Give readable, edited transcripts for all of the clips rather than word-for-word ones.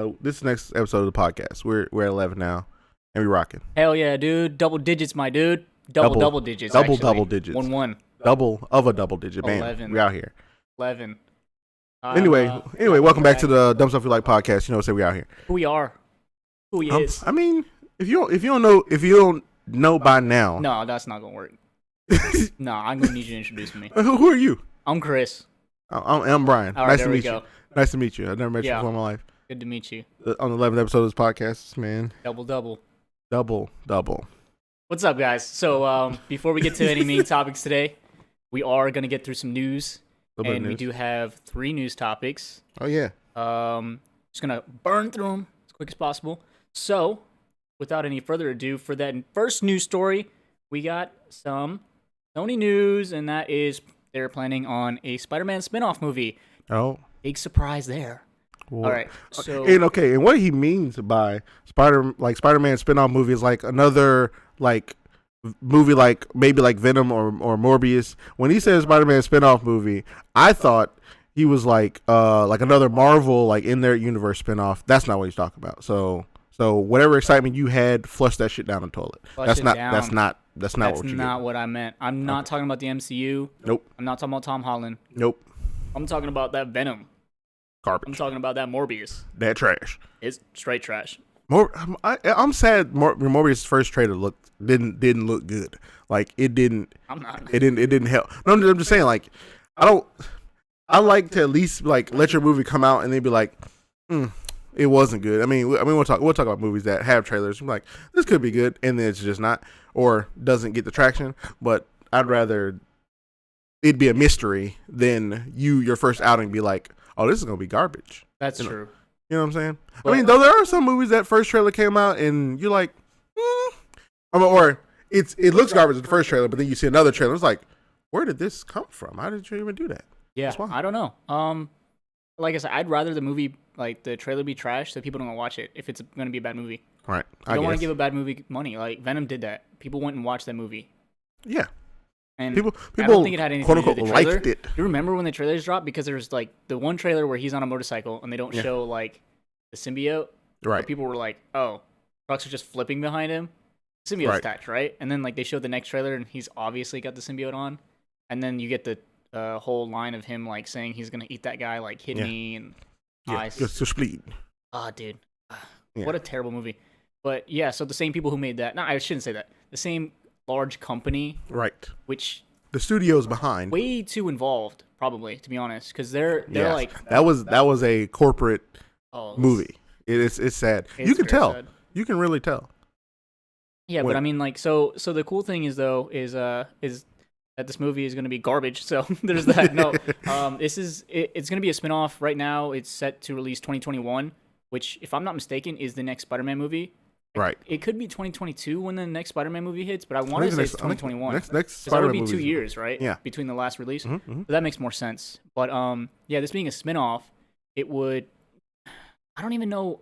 So this is the next episode of the podcast. We're at 11 now, and we're rocking. Hell yeah, dude. Double digits, my dude. Double digits, double digits. 1-1. Double of a double digit. Bam. 11. We out here. 11. Anyway, welcome back to the Dumb Stuff We Like podcast. You know, say we out here. Who we are. Who he is. I mean, if you don't know by now. No, that's not gonna work. No, I'm gonna need you to introduce me. Who are you? I'm Chris. I'm Brian. All right, nice there to we meet go. you. Nice to meet you. I've never met you Yeah. before in my life. Good to meet you. On the 11th episode of this podcast, man. Double. Double. What's up, guys? So, before we get to any main topics today, we are gonna get through some news, and we do have 3 news topics. Oh yeah. Just gonna burn through them as quick as possible. So, without any further ado, for that first news story, we got some Sony news, and that is they're planning on a Spider-Man spin-off movie. Oh. Big surprise there. Well, all right. So and what he means by Spider-Man spin-off movie is like another movie maybe like Venom or Morbius. When he says Spider-Man spin-off movie, I thought he was like another Marvel in their universe spin-off. That's not what he's talking about. So whatever excitement you had, flush that shit down the toilet. That's not what I meant. I'm not talking about the MCU. Nope. I'm not talking about Tom Holland. Nope. I'm talking about that Venom. Garbage. I'm talking about that Morbius. That trash. It's straight trash. I'm sad. Morbius' first trailer didn't look good. Like it didn't. I'm not. It didn't help. No, I'm just saying. Like I like to at least let your movie come out and then be like, it wasn't good. I mean, we'll talk about movies that have trailers. I'm like, this could be good, and then it's just not, or doesn't get the traction. But I'd rather it be a mystery than your first outing be like, oh, this is gonna be garbage. That's true. You know what I'm saying? But, I mean, though there are some movies that first trailer came out and you're like, or it looks garbage in the first trailer, but then you see another trailer, it's like, where did this come from? How did you even do that? Yeah, I don't know. Like I said, I'd rather the movie, the trailer be trash so people don't watch it if it's going to be a bad movie. Right. I don't want to give a bad movie money. Like, Venom did that. People went and watched that movie. Yeah. And people I don't think it had anything to do with the trailer. Liked it. You remember when the trailers dropped? Because there's, the one trailer where he's on a motorcycle and they don't show, the symbiote. Right. People were like, oh, trucks are just flipping behind him. Symbiote's attached, right? And then, they showed the next trailer and he's obviously got the symbiote on. And then you get the whole line of him saying he's gonna eat that guy, kidney and eyes. Just spleen. Ah, dude, what a terrible movie. But yeah, so the same people who made that. No, I shouldn't say that. The same large company, right? Which the studio's behind. Way too involved, probably, to be honest, because they're that was a corporate movie. It's sad. You can tell. Sad. You can really tell. Yeah, but I mean, so the cool thing is that this movie is going to be garbage, so there's that. No, it's going to be a spinoff. Right now, it's set to release 2021, which, if I'm not mistaken, is the next Spider-Man movie. Right. It could be 2022 when the next Spider-Man movie hits, but I want to say it's 2021. Next Spider-Man movie. That would be 2 years, right? Yeah. Between the last release. Mm-hmm. So that makes more sense. But this being a spinoff, it would. I don't even know.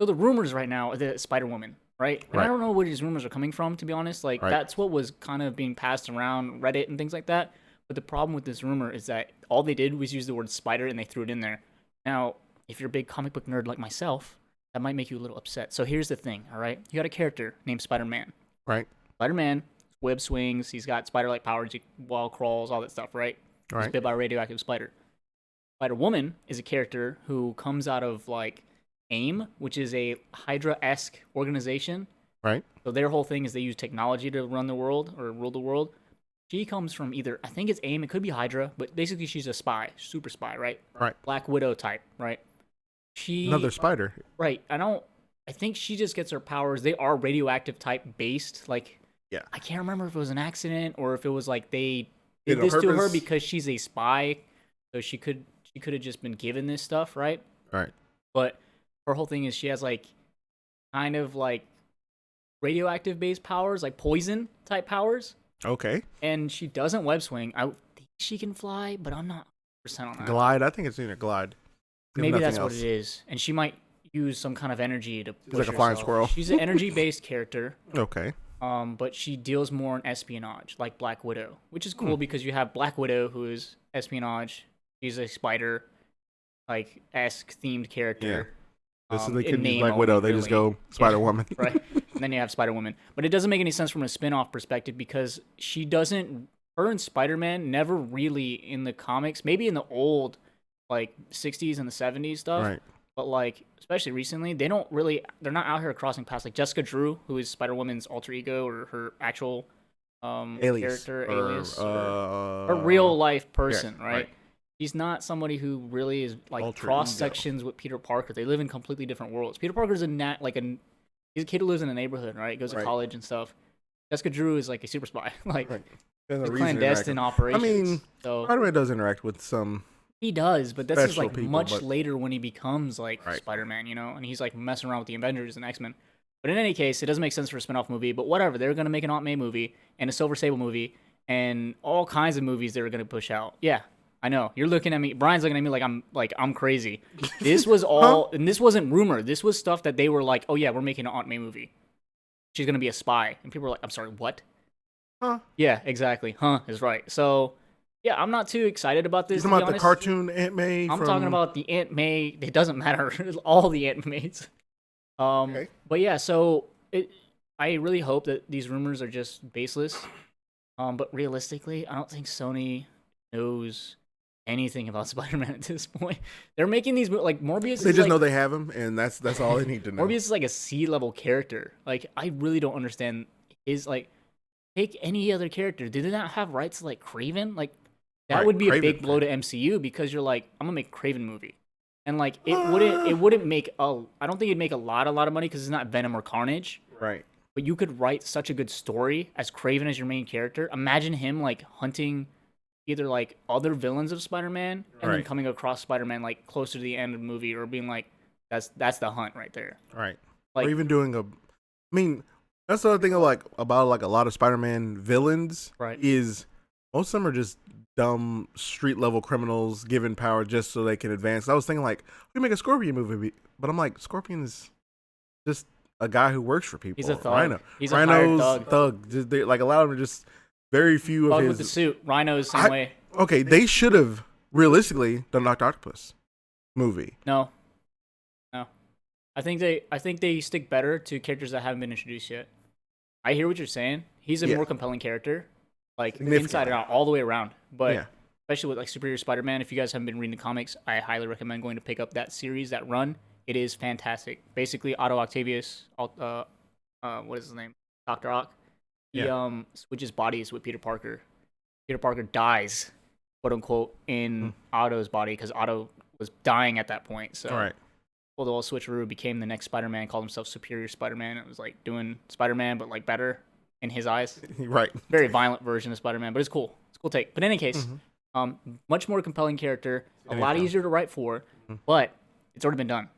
So the rumors right now are that Spider-Woman. Right? And I don't know where these rumors are coming from, to be honest. That's what was kind of being passed around Reddit and things like that. But the problem with this rumor is that all they did was use the word spider and they threw it in there. Now, if you're a big comic book nerd like myself, that might make you a little upset. So here's the thing, all right? You got a character named Spider-Man. Right. Spider-Man, web swings, he's got spider-like powers, he wall crawls, all that stuff, right? Right. He's bit by a radioactive spider. Spider-Woman is a character who comes out of, AIM, which is a Hydra-esque organization. Right. So their whole thing is they use technology to run the world or rule the world. She comes from either, I think it's AIM, it could be Hydra, but basically she's a spy, super spy, right? Right. Black Widow type, right? Another spider. Right. I think she just gets her powers. They are radioactive type based. I can't remember if it was an accident or if it was they did this to her because she's a spy. So she could have just been given this stuff, right? Right. But her whole thing is she has kind of radioactive based powers, poison type powers. Okay. And she doesn't web swing. I think she can fly, but I'm not 100% on that. Glide. I think it's in a glide. Maybe that's what it is. And she might use some kind of energy to push herself. Like a flying squirrel. She's an energy based character. Okay. But she deals more in espionage, like Black Widow, which is cool because you have Black Widow, who is espionage. She's a spider, esque themed character. Just so they in couldn't use name Black only, Widow, they just really. go Spider Woman. Right. And then you have Spider Woman, but it doesn't make any sense from a spin-off perspective because she doesn't. Her and Spider-Man never really in the comics, maybe in the old like 60s and the 70s stuff, Right. but like especially recently, they're not out here crossing paths. Like Jessica Drew, who is Spider Woman's alter ego or her actual character, alias, or a real life person, yeah, right? He's not somebody who really is like Alter cross ego. sections with Peter Parker. They live in completely different worlds. Peter Parker's he's a kid who lives in a neighborhood, right? Goes to Right. college and stuff. Jessica Drew is like a super spy, like Right. There's it's a reason to clandestine interact operations. I mean, so Spider-Man does interact with some. he does, but this is special like people, much but- later when he becomes like Right. Spider-Man, you know, and he's like messing around with the Avengers and X-Men. But in any case, it doesn't make sense for a spin-off movie. But whatever, they're gonna make an Aunt May movie and a Silver Sable movie and all kinds of movies they're gonna push out. Yeah, I know. You're looking at me. Brian's looking at me like I'm crazy. This was all, and this wasn't rumor. This was stuff that they were like, oh yeah, we're making an Aunt May movie. She's gonna be a spy, and people were like, I'm sorry, what? Huh? Yeah, exactly. Huh is right. So yeah, I'm not too excited about this. You're To talking be about the honest. cartoon Aunt May. I'm from... talking about the Aunt May. It doesn't matter. All the Aunt Mays. Okay. But yeah, so I really hope that these rumors are just baseless. But realistically, I don't think Sony knows anything about Spider-Man at this point. They're making these like Morbius. They is just like, know they have him, and that's all they need to know. Morbius is like a C-level character. Like I really don't understand. Is like take any other character. Do they not have rights to like Kraven? Like that Right, would be a Kraven. big blow to MCU because you're like, I'm gonna make a Kraven movie, and like it wouldn't make I don't think it'd make a lot of money because it's not Venom or Carnage. Right. But you could write such a good story as Kraven as your main character. Imagine him like hunting either like other villains of Spider-Man and then Right. coming across Spider-Man like closer to the end of the movie or being like, that's the hunt right there. Right. Like or even doing I mean, that's the other thing about like a lot of Spider-Man villains. Right. Is most of them are just dumb street level criminals given power just so they can advance. I was thinking like we make a Scorpion movie, but I'm like Scorpion is just a guy who works for people. he's a thug. Rhino. He's a hired thug. Just, like a lot of them are just very few of Thug his. with the suit. Rhino's the same way. Okay, they should have realistically done Dr. Octopus movie. No. I think they stick better to characters that haven't been introduced yet. I hear what you're saying. He's a Yeah. more compelling character, like Significantly. inside and out, all the way around. But Yeah. especially with like Superior Spider-Man, if you guys haven't been reading the comics, I highly recommend going to pick up that series, that run. It is fantastic. Basically, Otto Octavius, what is his name? Dr. Ock. He switches bodies with Peter Parker. Peter Parker dies, quote unquote, in Otto's body because Otto was dying at that point. So All right. well, the whole switcheroo became the next Spider-Man, called himself Superior Spider-Man. It was like doing Spider-Man, but like better in his eyes. Right. Very violent version of Spider-Man, but it's cool. It's a cool take. But in any case, Mm-hmm. much more compelling character, a lot Anyhow. easier to write for, Mm-hmm. but it's already been done.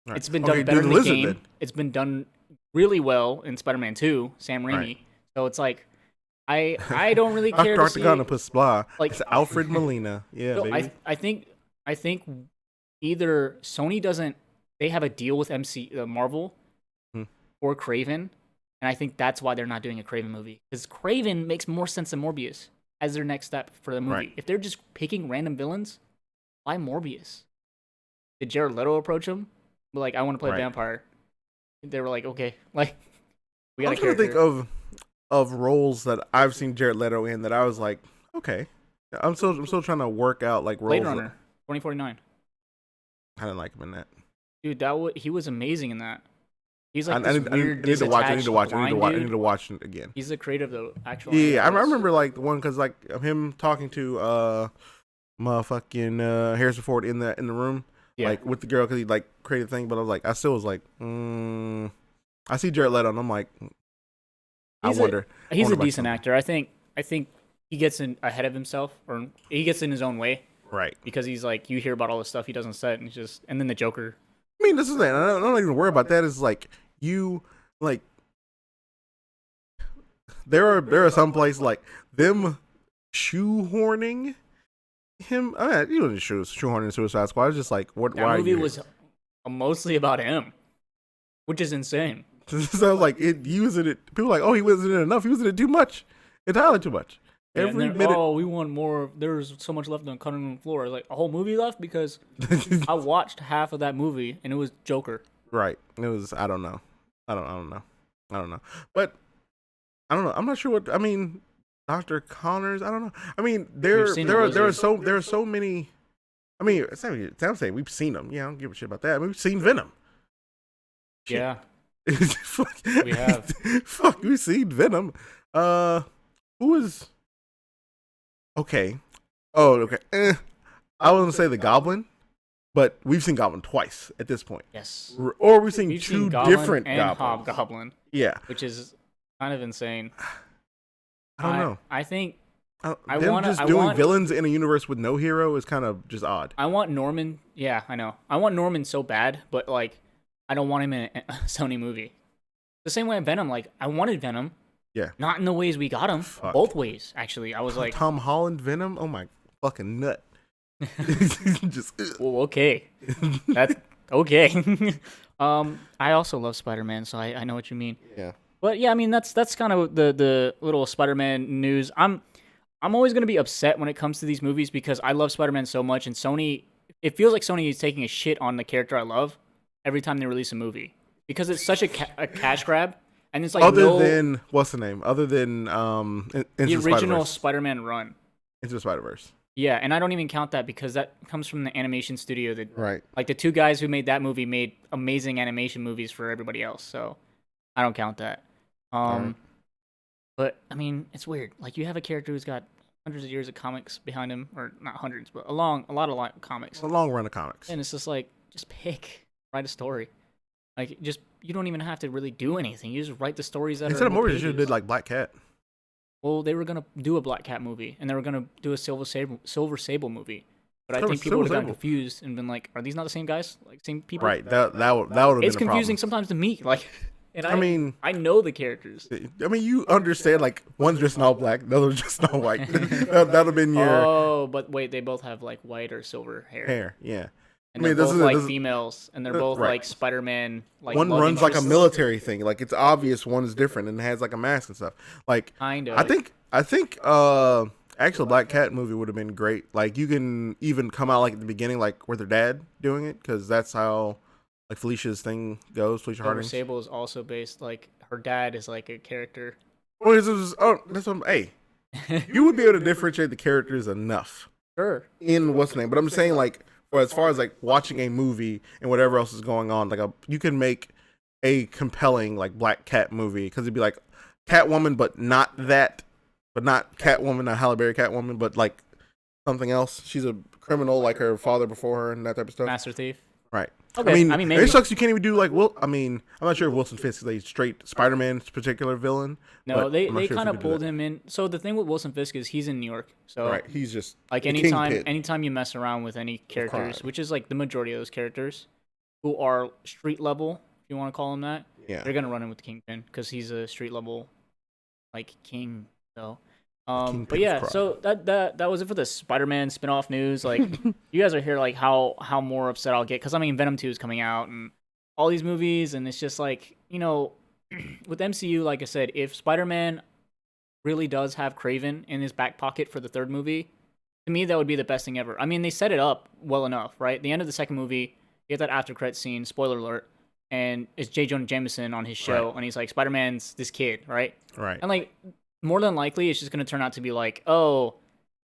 Right. It's been Okay, done better do in the Lizard game. then. It's been done really well in Spider-Man 2, Sam Raimi. Right. So it's like, I don't really care to Dr. see. Octopus, blah. Like- It's Alfred Molina. Yeah, So baby. I think either Sony doesn't, they have a deal with Marvel or Craven, and I think that's why they're not doing a Craven movie because Craven makes more sense than Morbius as their next step for the movie. Right. If they're just picking random villains, why Morbius? Did Jared Leto approach him? Like, I want to play a Right. vampire. They were like, okay, like we got I'm a trying to character. think of roles that I've seen Jared Leto in that I was like, okay. I'm still trying to work out like roles. Blade Runner 2049. I didn't like him in that. Dude, he was amazing in that. He's I like this weird, need to watch. I need disattached to watch. I blind need dude. to watch it again. He's the creator of the actual. Yeah, I Animals. remember like the one because like of him talking to motherfucking Harrison Ford in the room, Yeah. like with the girl because he like created a thing. But I was like, I still was like, I see Jared Leto and I'm like, I He's wonder. He's a about decent something. actor. I think he gets in ahead of himself, or he gets in his own way Right. because he's like, you hear about all the stuff he does on set, and he's just, and then the Joker. I mean, this is it. I don't even worry about that. It's like you like there are some places like them shoehorning him. I mean, you don't need to shoehorning Suicide Squad. It's just like what? That why movie are you was mostly about him, which is insane. so like it using it. People are like, oh, he wasn't in it enough. He was in it too much. Entirely too much. Yeah, Every and minute. oh, we want more. There's so much left on the cutting room floor. Like a whole movie left because I watched half of that movie and it was Joker. Right. It was. I don't know. I don't know. I don't know. But I don't know. I'm not sure what. I mean, Dr. Connors. I don't know. I mean, there are so many. I mean, I'm saying we've seen them. Yeah, I don't give a shit about that. I mean, we've seen Venom. Shit. Yeah, Fuck. we have. Fuck, we've seen Venom. Who is? Okay. Oh, okay. I was gonna say the Goblin, but we've seen Goblin twice at this point. Yes. Or we've seen We've two seen Goblin different and Goblins. Hobgoblin, Yeah. which is kind of insane. I don't know. I think Them wanna- just I doing want- villains in a universe with no hero is kind of just odd. I want Norman. Yeah, I know. I want Norman so bad, but like, I don't want him in a Sony movie. The same way Venom. Like, I wanted Venom. Yeah. Not in the ways we got him. Fuck. Both ways, actually. I was like, Tom Holland Venom. Oh my fucking nut. Just. well, okay. That's okay. I also love Spider-Man, so I know what you mean. Yeah. But yeah, I mean that's kind of the little Spider-Man news. I'm always gonna be upset when it comes to these movies because I love Spider-Man so much, and Sony. It feels like Sony is taking a shit on the character I love every time they release a movie because it's such a cash grab, and it's like Other than what's the name? Other than the Into original Spider-Verse. Spider-Man run. Into Spider-Verse. Yeah, and I don't even count that because that comes from the animation studio that Right. like the two guys who made that movie made amazing animation movies for everybody else. So I don't count that. Alright. But I mean, it's weird. Like you have a character who's got hundreds of years of comics behind him, or not hundreds, but a lot of comics. It's a long run of comics. And it's just like, just write a story. Like just you don't even have to really do anything. You just write the stories that Instead are of in the movies, they should have pages. did like Black Cat. Well, they were gonna do a Black Cat movie, and they were gonna do a Silver Sable movie. But I Silver- think people would have gotten Silver Sable. confused and been like, "Are these not the same guys? Like same people?" Right. That would have been It's a confusing problem. sometimes to me. Like, and I mean, I know the characters. I mean, you understand like one's just in all black, the other's just in all white. That'd have been your Oh, but wait, they both have like white or silver hair. hair. Yeah. And I mean, they're this both is- like this is- females, and they're both right. like Spider-Man. Like One love runs like a interests. military thing. Like it's obvious one is different and has like a mask and stuff. Like Kind of. I think actual Black Cat movie would have been great. Like you can even come out like at the beginning like with her dad doing it because that's how like Felicia's thing goes. Felicia Silver Harding. Sable is also based like her dad is like a character. Well, that's what hey, you would be able to differentiate the characters enough Sure. in what's the name. But I'm saying like for as far as like watching a movie and whatever else is going on, like you can make a compelling like Black Cat movie because it'd be like Catwoman, but not Catwoman, not Halle Berry Catwoman, but like something else. She's a criminal like her father before her and that type of stuff. Master Thief. Right. Okay. I mean, maybe. it sucks you can't even do like I mean, I'm not sure if Wilson Fisk is a straight Spider-Man's particular villain. No, but they I'm not sure if kind you of could do pulled that. him in. So the thing with Wilson Fisk is he's in New York. So Right. He's just like the anytime kingpin. you mess around with any characters, crime. which is like the majority of those characters who are street level, if you want to call them that, Yeah. they're gonna run in with the Kingpin because he's a street level like king. So Kingpin's but yeah, crime. so that was it for the Spider-Man spin-off news. Like you guys are here like how more upset I'll get because I mean Venom 2 is coming out and all these movies and it's just like, you know, with MCU, like I said, if Spider-Man really does have Kraven in his back pocket for the third movie, to me that would be the best thing ever. I mean, they set it up well enough, right? The end of the second movie, you get that after credit scene, spoiler alert, and it's J. Jonah Jameson on his show, Right. and he's like, Spider-Man's this kid, right? Right. And like, more than likely, it's just gonna turn out to be like, oh,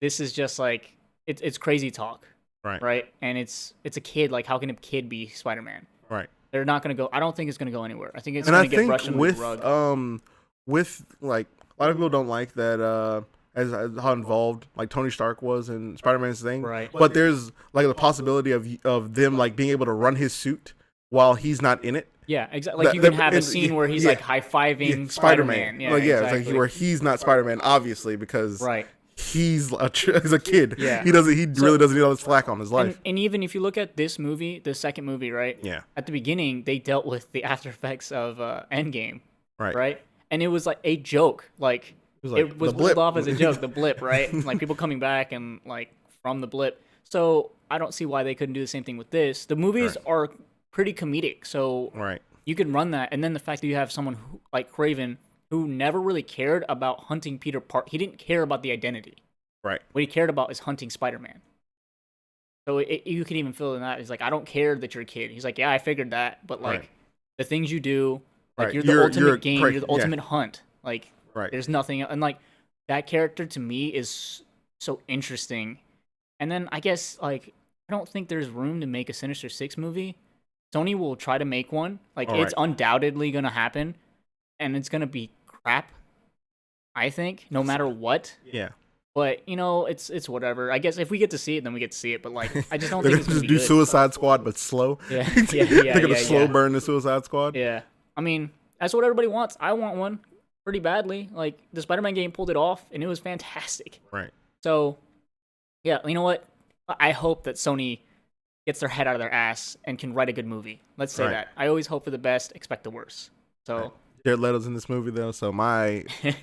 this is just like it's crazy talk, Right. right? And it's a kid. Like, how can a kid be Spider-Man? Right. They're not gonna go. I don't think it's gonna go anywhere. I think it's And gonna I get think brushed under the with rug. with like a lot of people don't like that as how involved like Tony Stark was in Spider-Man's thing. Right. But there's like the possibility of them like being able to run his suit while he's not in it. Yeah, exactly. Like you can have a scene where he's like high-fiving Spider-Man. Yeah, like, yeah, exactly. it's like where he's not Spider-Man, obviously, because Right. he's a kid. Yeah. He really doesn't need all this flack on his life. And even if you look at this movie, the second movie, right? Yeah. At the beginning, they dealt with the after effects of Endgame, Right. right? And it was like a joke. Like was like, it was the blip. pulled off as a joke, the blip, right? Like people coming back and like from the blip. So I don't see why they couldn't do the same thing with this. The movies are pretty comedic, so Right. you can run that. And then the fact that you have someone like Craven who never really cared about hunting Peter Parker. He didn't care about the identity. Right. What he cared about is hunting Spider-Man. So you can even feel in that. He's like, I don't care that you're a kid. He's like, yeah, I figured that, but like the things you do, like you're the ultimate game, you're the ultimate hunt. Like, there's nothing, and like that character to me is so interesting. And then I guess like I don't think there's room to make a Sinister Six movie. Sony will try to make one. Like it's undoubtedly gonna happen, and it's gonna be crap. I think no matter what. Yeah. But, you know, it's whatever. I guess if we get to see it, then we get to see it. But, like, I just don't think it's going to be do good. Suicide Squad, but slow. Yeah. They're going to slow burn the Suicide Squad. Yeah. I mean, that's what everybody wants. I want one pretty badly. Like, the Spider-Man game pulled it off, and it was fantastic. Right. So, yeah, you know what? I hope that Sony gets their head out of their ass and can write a good movie. Let's say that. I always hope for the best, expect the worst. So... Jared Leto's in this movie though, so you're not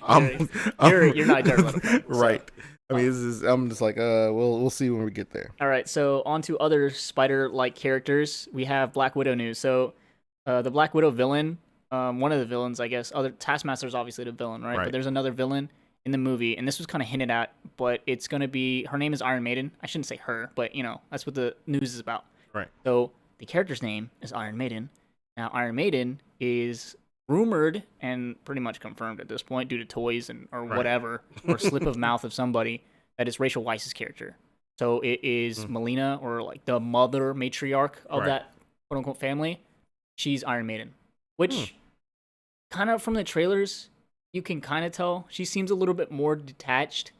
Jared Leto, so. Right? I mean, I'm just like, we'll see when we get there. All right, so on to other spider-like characters. We have Black Widow news. So, the Black Widow villain, one of the villains, I guess. Taskmaster's obviously the villain, right? But there's another villain in the movie, and this was kind of hinted at, but it's gonna be her name is Iron Maiden. I shouldn't say her, but you know that's what the news is about. Right. So the character's name is Iron Maiden. Now, Iron Maiden is rumored and pretty much confirmed at this point due to toys or whatever, or slip of mouth of somebody, that it's Rachel Weisz's character. So it is Melina, or like the mother matriarch of that quote unquote family. She's Iron Maiden, which kind of from the trailers you can kind of tell she seems a little bit more detached,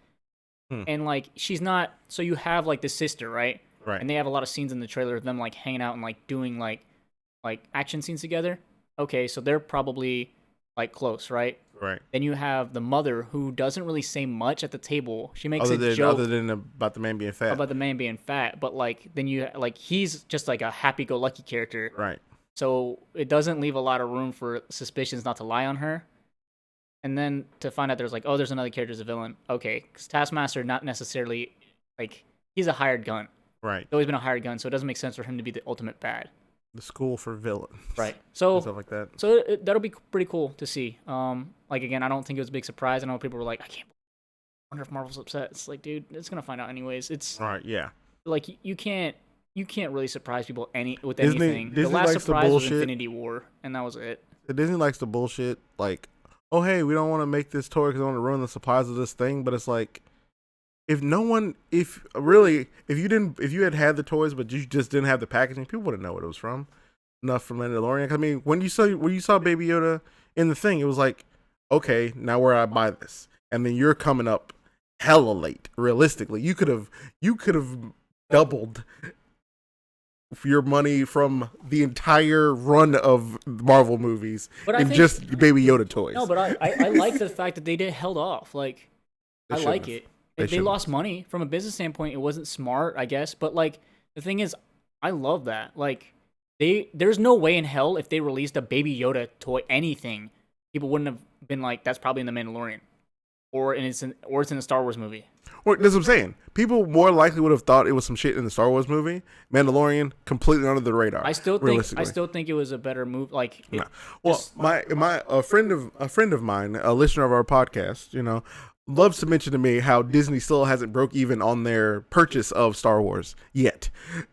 and like she's not. So you have like the sister, right? And they have a lot of scenes in the trailer of them like hanging out and like doing like action scenes together. Okay, so they're probably, like, close, right? Right. Then you have the mother, who doesn't really say much at the table. She makes a joke. Other than about the man being fat. About the man being fat. But, like, then he's just, like, a happy-go-lucky character. Right. So it doesn't leave a lot of room for suspicions not to lie on her. And then to find out there's, like, there's another character as a villain. Okay, because Taskmaster, not necessarily, like, he's a hired gun. Right. He's always been a hired gun, so it doesn't make sense for him to be the ultimate bad. The school for villains, right? So stuff like that. So that'll be pretty cool to see. Like again, I don't think it was a big surprise. I know people were like, I wonder if Marvel's upset. It's like, dude, it's gonna find out anyways. It's right, yeah. Like you can't really surprise people with Disney, anything. Disney the last likes surprise the was Infinity War, and that was it. Disney likes the bullshit. Like, oh hey, we don't want to make this toy because we want to ruin the supplies of this thing. But it's like, if you had the toys but you just didn't have the packaging, people wouldn't know what it was from. Enough from Mandalorian. I mean, when you saw Baby Yoda in the thing, it was like, okay, now where I buy this, and then you're coming up hella late. Realistically, you could have doubled your money from the entire run of Marvel movies just Baby Yoda toys. No, but I like the fact that they held off. Like, I like it. They lost money from a business standpoint. It wasn't smart, I guess. But like the thing is, I love that. Like. There's no way in hell if they released a Baby Yoda toy, anything, people wouldn't have been like, that's probably in the Mandalorian, or it's in a Star Wars movie. Well, that's what I'm saying. People more likely would have thought it was some shit in the Star Wars movie. Mandalorian, completely under the radar. I still think it was a better move. Like, a friend of mine, a listener of our podcast, you know, loves to mention to me how Disney still hasn't broke even on their purchase of Star Wars yet,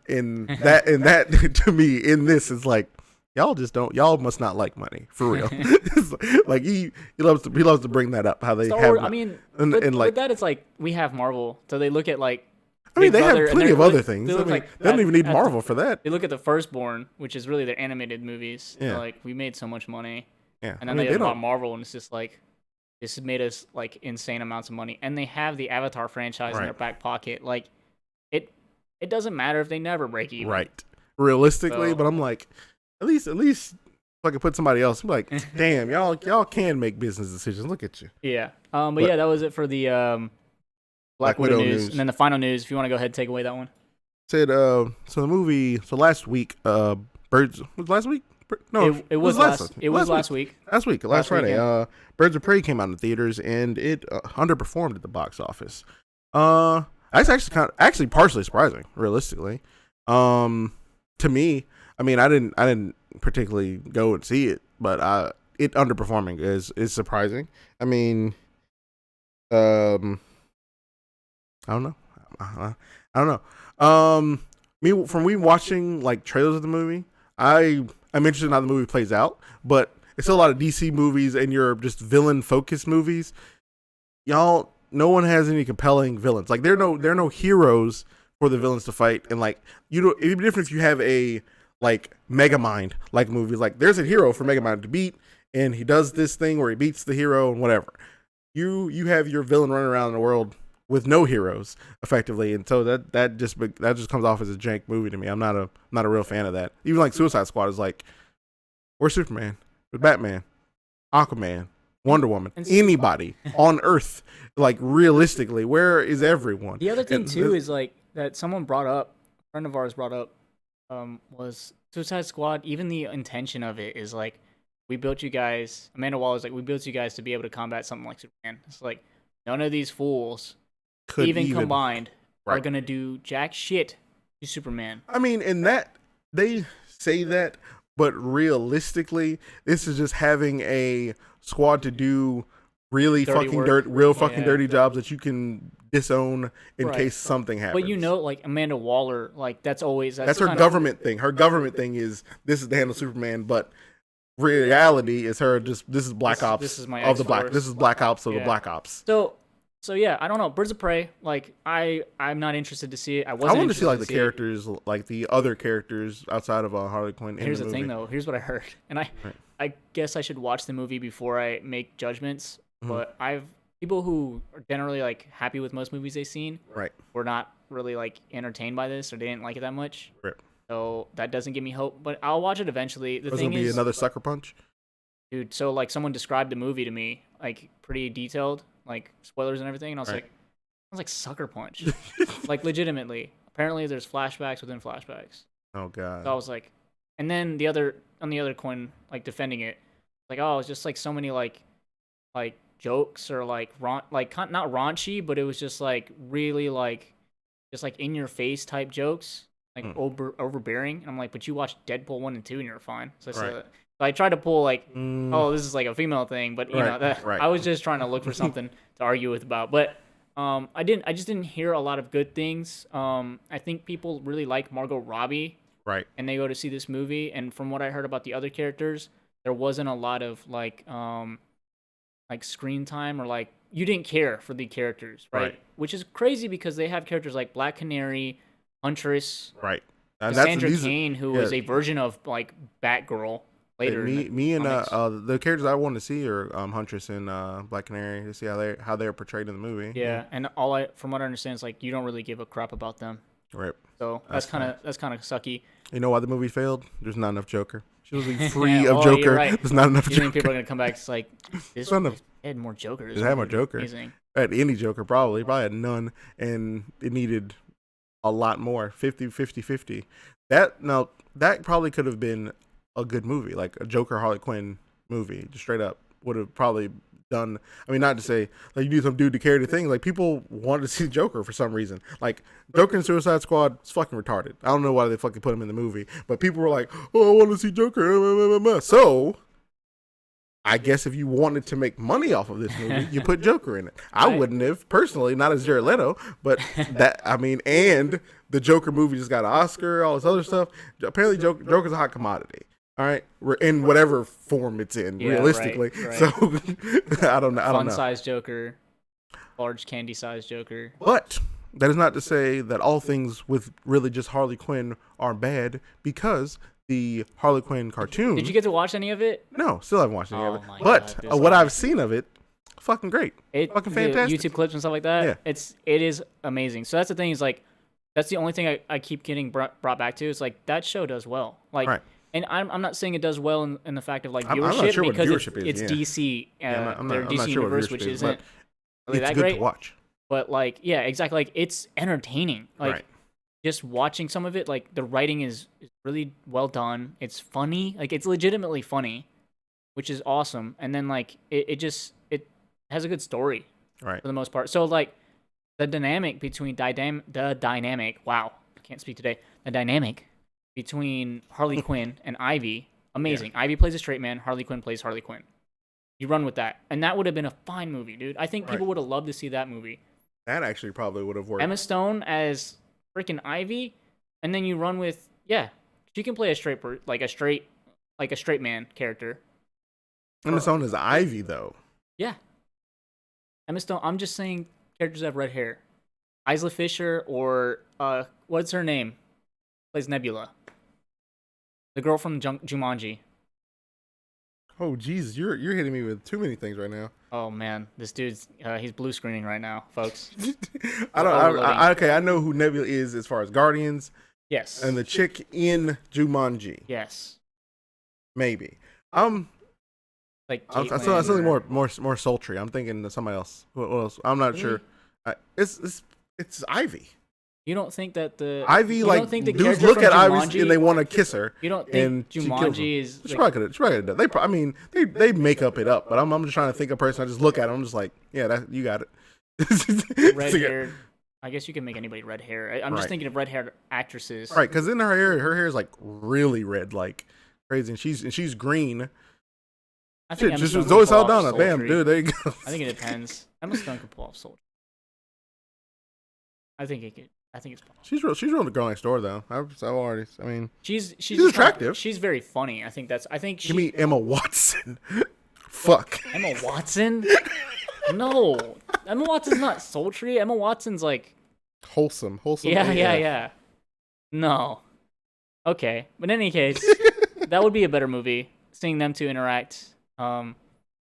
and that to me in this is like, y'all must not like money for real. Like he loves to bring that up, how they Star have. Wars, I mean, and like with that, it's like we have Marvel, so they look at like. I mean, they have plenty of other things. I mean, they don't even need Marvel for that. They look at the Firstborn, which is really their animated movies. Yeah. Like, we made so much money. Yeah. And then they bought Marvel, and it's just like, this has made us like insane amounts of money, and they have the Avatar franchise in their back pocket. Like, it doesn't matter if they never break even. Right. Realistically, but I'm like, at least if I could put somebody else, I'm like, damn, y'all can make business decisions. Look at you. Yeah. But yeah, that was it for the Black Widow news. And then the final news, if you want to go ahead and take away that one. Said last week, Birds was last week? No, it was last week. Last Friday. Birds of Prey came out in the theaters, and it underperformed at the box office. That's actually partially surprising, realistically. To me, I mean, I didn't particularly go and see it, but it underperforming is surprising. I mean, I don't know. I don't know. Me watching like trailers of the movie, I'm interested in how the movie plays out, but it's still a lot of DC movies and your just villain focused movies. Y'all, no one has any compelling villains. Like there are no heroes for the villains to fight, and like it'd be different if you have a like Megamind like movies. Like there's a hero for Megamind to beat, and he does this thing where he beats the hero and whatever. You have your villain running around in the world with no heroes effectively, and so that just comes off as a jank movie to me. I'm not a real fan of that. Even like Suicide Squad is like, where's Superman? Where's Batman? Aquaman? Wonder Woman? Anybody on Earth? Like realistically, where is everyone? The other thing too is like that someone brought up, a friend of ours brought up, was Suicide Squad. Even the intention of it is like, we built you guys. Amanda Waller's like, we built you guys to be able to combat something like Superman. It's like none of these fools, even combined, are gonna do jack shit to Superman. I mean, in that they say that, but realistically, this is just having a squad to do really dirty jobs that you can disown in case something happens. But you know, like Amanda Waller, like that's her government thing. Her government thing is this is the handle Superman, but reality is her just this is Black Ops. This is my of the Black. This is Black Ops of the Black Ops. So yeah, I don't know. Birds of Prey, like I'm not interested to see it. I want to see like the characters, like the other characters outside of Harley Quinn. Here's the thing, though. Here's what I heard, and I guess I should watch the movie before I make judgments. But people who are generally like happy with most movies they've seen, were not really like entertained by this, or they didn't like it that much. Right. So that doesn't give me hope, but I'll watch it eventually. The thing is, another sucker punch, dude. So like someone described the movie to me, like pretty detailed, like spoilers and everything, and I was like sucker punch, like legitimately. Apparently, there's flashbacks within flashbacks. Oh god. So I was like, and then on the other coin, like defending it, like it's just like so many like jokes or like not raunchy, but it was just like really like just like in your face type jokes, like overbearing. And I'm like, but you watched Deadpool 1 and 2 and you're fine. So I said that. So I tried to pull like, this is like a female thing, but you know, I was just trying to look for something to argue with about. But I just didn't hear a lot of good things. I think people really like Margot Robbie, and they go to see this movie. And from what I heard about the other characters, there wasn't a lot of like screen time, or like you didn't care for the characters, right? Which is crazy because they have characters like Black Canary, Huntress, and Sandra Kane, who is a version of like Batgirl. Later, me and the characters I want to see are Huntress and Black Canary, to see how they're portrayed in the movie. Yeah, and from what I understand, is like you don't really give a crap about them. Right. So that's kind of sucky. You know why the movie failed? There's not enough Joker. She was free of Joker. Right. There's not enough you Joker. Think people are gonna come back? It's like this had more Joker. It had more Joker. Amazing. Had any Joker probably had none, and it needed a lot more. 50. That probably could have been a good movie, like a Joker Harley Quinn movie, just straight up would have probably done. I mean, not to say like you need some dude to carry the thing. Like people wanted to see Joker for some reason. Like Joker and Suicide Squad is fucking retarded. I don't know why they fucking put him in the movie, but people were like, "Oh, I want to see Joker." So I guess if you wanted to make money off of this movie, you put Joker in it. I wouldn't have personally, not as Jared Leto, but and the Joker movie just got an Oscar, all this other stuff. Apparently, Joker's a hot commodity. All right, we're in whatever form it's in, realistically. Right. So I don't know. Fun-sized Joker, large candy-sized Joker. But that is not to say that all things with really just Harley Quinn are bad, because the Harley Quinn cartoon. Did you get to watch any of it? No, still haven't watched any of it. But what I've seen of it, fucking great. Fucking fantastic. YouTube clips and stuff like that. Yeah. It is amazing. So that's the thing, is like that's the only thing I keep getting brought back to. Is like that show does well. Like. And I'm not saying it does well in the fact of like viewership, I'm not sure because viewership it's DC, I'm their not DC sure universe, which isn't really it's that good great. to watch. But like, yeah, exactly. Like it's entertaining. Like just watching some of it, like the writing is really well done. It's funny. Like it's legitimately funny, which is awesome. And then like it has a good story, for the most part. So like the dynamic between wow, I can't speak today. The dynamic between Harley Quinn and Ivy, amazing. Ivy plays a straight man, Harley Quinn plays Harley Quinn. You run with that, and that would have been a fine movie, dude. I think people Right. would have loved to see that movie. That actually probably would have worked. Emma Stone as freaking Ivy, and then you run with she can play a straight man character. Emma Stone is Ivy though. Yeah, Emma Stone. I'm just saying characters that have red hair. Isla Fisher or what's her name? Plays Nebula. The girl from Jumanji. Oh Jesus, you're hitting me with too many things right now. Oh man, this dude's he's blue screening right now, folks. Okay, I know who Nebula is as far as Guardians Yes. and the chick in Jumanji. Yes. Maybe. Like I'm something more sultry. I'm thinking of somebody else. What else? I'm not sure. It's Ivy. You don't think that Ivy you like don't think the dudes character look from at Ivy Jumanji- and they want to kiss her. You don't and think she kills them. Jumanji is She probably could have done. I mean, they make up it up, but I'm just trying to think of a person. I just look at them. I'm just like, yeah, that you got it. red hair? I guess you can make anybody red hair. I'm just Right. thinking of red haired actresses. Right, because then her hair is like really red, like crazy, and she's green. I think Shit, Emma just Stone Zoe could pull off Saldana, bam, sultry. dude, there you go. I think it depends. Emma Stone could pull off sultry. I think it could. I think it's possible. She's real the girl next door though. I mean, She's attractive. She's very funny. I think give me Emma Watson. Fuck. Emma Watson. No, Emma Watson's not sultry. Emma Watson's like Wholesome. yeah. No. Okay, but in any case, that would be a better movie. Seeing them two interact, kind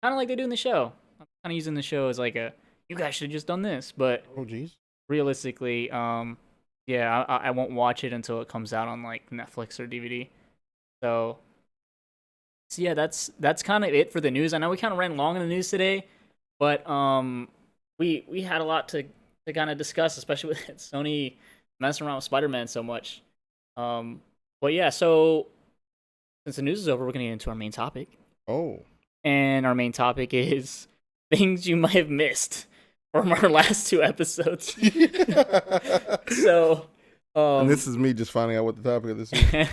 of like they do in the show. I'm kind of using the show as like you guys should have just done this, but Oh jeez. realistically, yeah, I won't watch it until it comes out on like Netflix or DVD. So yeah, that's kind of it for the news. I know we kind of ran long in the news today, but we had a lot to kind of discuss, especially with Sony messing around with Spider-Man so much. But yeah, so since the news is over, we're gonna get into our main topic, Oh. and our main topic is things you might have missed from our last two episodes. So, And this is me just finding out what the topic of this is.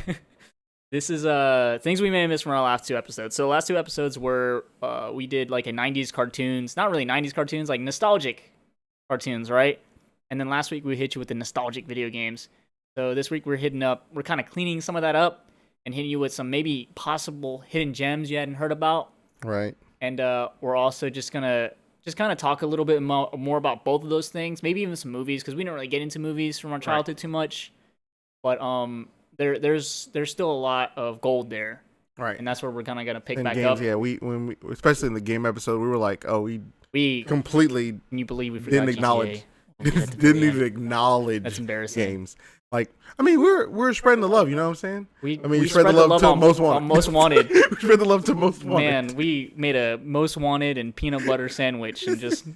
this is things we may have missed from our last two episodes. So the last two episodes were we did like a 90s cartoons, not really 90s cartoons, like nostalgic cartoons, right? And then last week we hit you with the nostalgic video games. So this week we're kind of cleaning some of that up and hitting you with some maybe possible hidden gems you hadn't heard about. Right. And we're also just gonna kind of talk a little bit more about both of those things, maybe even some movies, because we don't really get into movies from our childhood too much. But there's still a lot of gold there, Right. and that's where we're kind of gonna pick In back games, up. yeah, when we especially in the game episode, we were like, oh, We completely can you believe we forgot didn't GTA? acknowledge We'll get to didn't the even end. acknowledge That's embarrassing. games. Like, I mean, we're spreading the love, you know what I'm saying? We spread the love to on Most Wanted. on Most Wanted. We spread the love to Most Wanted. Man, we made a Most Wanted and peanut butter sandwich and just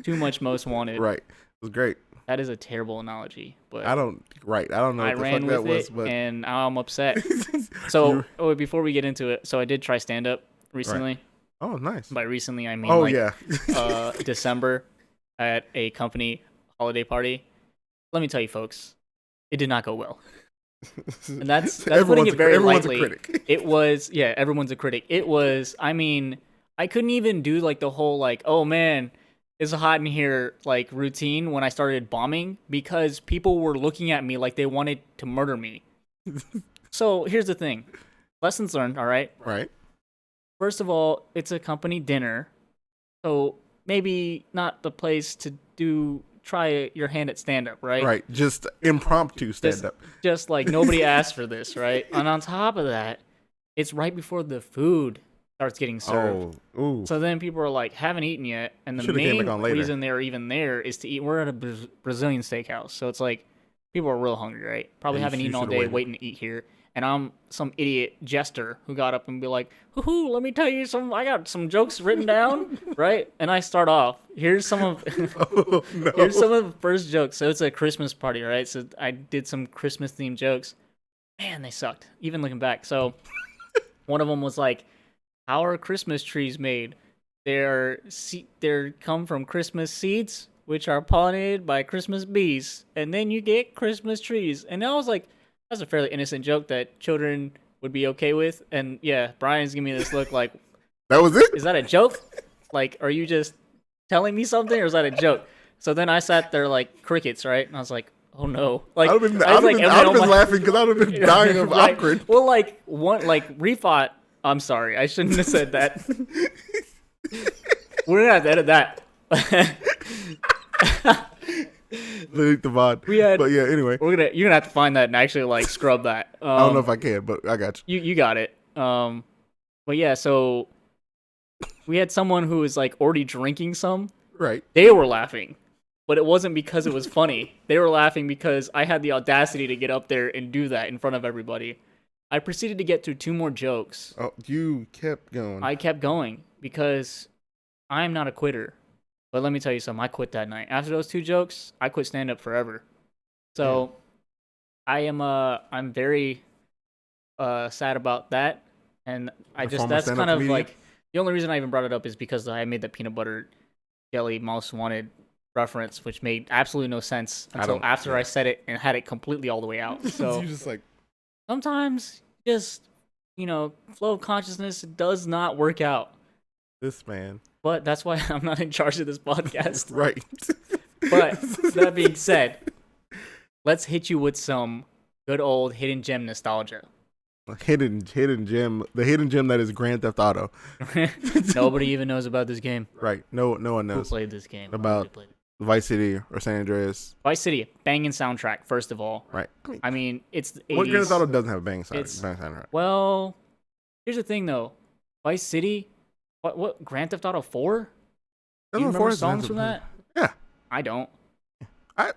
too much Most Wanted. Right. It was great. That is a terrible analogy, but I don't know I what the ran fuck that with was, it, but and I'm upset. So, before we get into it, so I did try stand up recently. oh, nice. By recently, I mean Oh like yeah. December at a company holiday party. Let me tell you, folks, it did not go well. And that's putting it very everyone's lightly. a critic. It was, yeah, everyone's a critic. It was, I mean, I couldn't even do like the whole like, oh man, it's hot in here like routine when I started bombing because people were looking at me like they wanted to murder me. So here's the thing. Lessons learned, all right? Right. First of all, it's a company dinner. So maybe not the place to try your hand at stand up, right? Right. Just impromptu stand up. Just like nobody asked for this, right? And on top of that, it's right before the food starts getting served. Oh. Ooh. So then people are like, haven't eaten yet. And the Should've came main back on later. reason they're even there is to eat. We're at a Brazilian steakhouse. So it's like, people are real hungry, right? Probably Yeah, haven't you eaten all should've day waited. waiting to eat here. And I'm some idiot jester who got up and be like, hoo-hoo, let me tell you I got some jokes written down, right? And I start off. Here's some of Oh, no. here's some of the first jokes. So it's a Christmas party, right? So I did some Christmas themed jokes. Man, they sucked. Even looking back. So one of them was like, how are Christmas trees made? They're come from Christmas seeds, which are pollinated by Christmas bees, and then you get Christmas trees. And I was like, that's a fairly innocent joke that children would be okay with. And yeah, Brian's giving me this look like, That was it? Is that a joke? Like, are you just telling me something, or is that a joke? So then I sat there like crickets, right? And I was like, oh no. Like, I'd have been laughing because I'd have been dying of right. awkward. Well, like, Refot, I'm sorry. I shouldn't have said that. We're going to have to edit that. Delete the VOD. But yeah, anyway. You're going to have to find that and actually, like, scrub that. I don't know if I can, but I got you. You got it. But yeah, so we had someone who was, like, already drinking some. Right. They were laughing. But it wasn't because it was funny. They were laughing because I had the audacity to get up there and do that in front of everybody. I proceeded to get through 2 more jokes. Oh, you kept going. I kept going because I'm not a quitter. But let me tell you something. I quit that night. After those 2 jokes, I quit stand-up forever. So I'm very sad about that. And that's kind of like, the only reason I even brought it up is because I made the peanut butter jelly mouse wanted reference, which made absolutely no sense until after I said it and had it completely all the way out. So you're just like, sometimes just, flow of consciousness does not work out. This man. But that's why I'm not in charge of this podcast. Right. But that being said, let's hit you with some good old hidden gem nostalgia. Hidden gem. The hidden gem that is Grand Theft Auto. Nobody even knows about this game. Right. No one knows. Who played this game? About Vice City or San Andreas. Vice City, banging soundtrack, first of all. Right. I mean it's the 80s. What Grand Theft Auto doesn't have a banging soundtrack? Well, here's the thing though. Vice City, what Grand Theft Auto 4? Do you remember songs from that? Yeah. I don't. I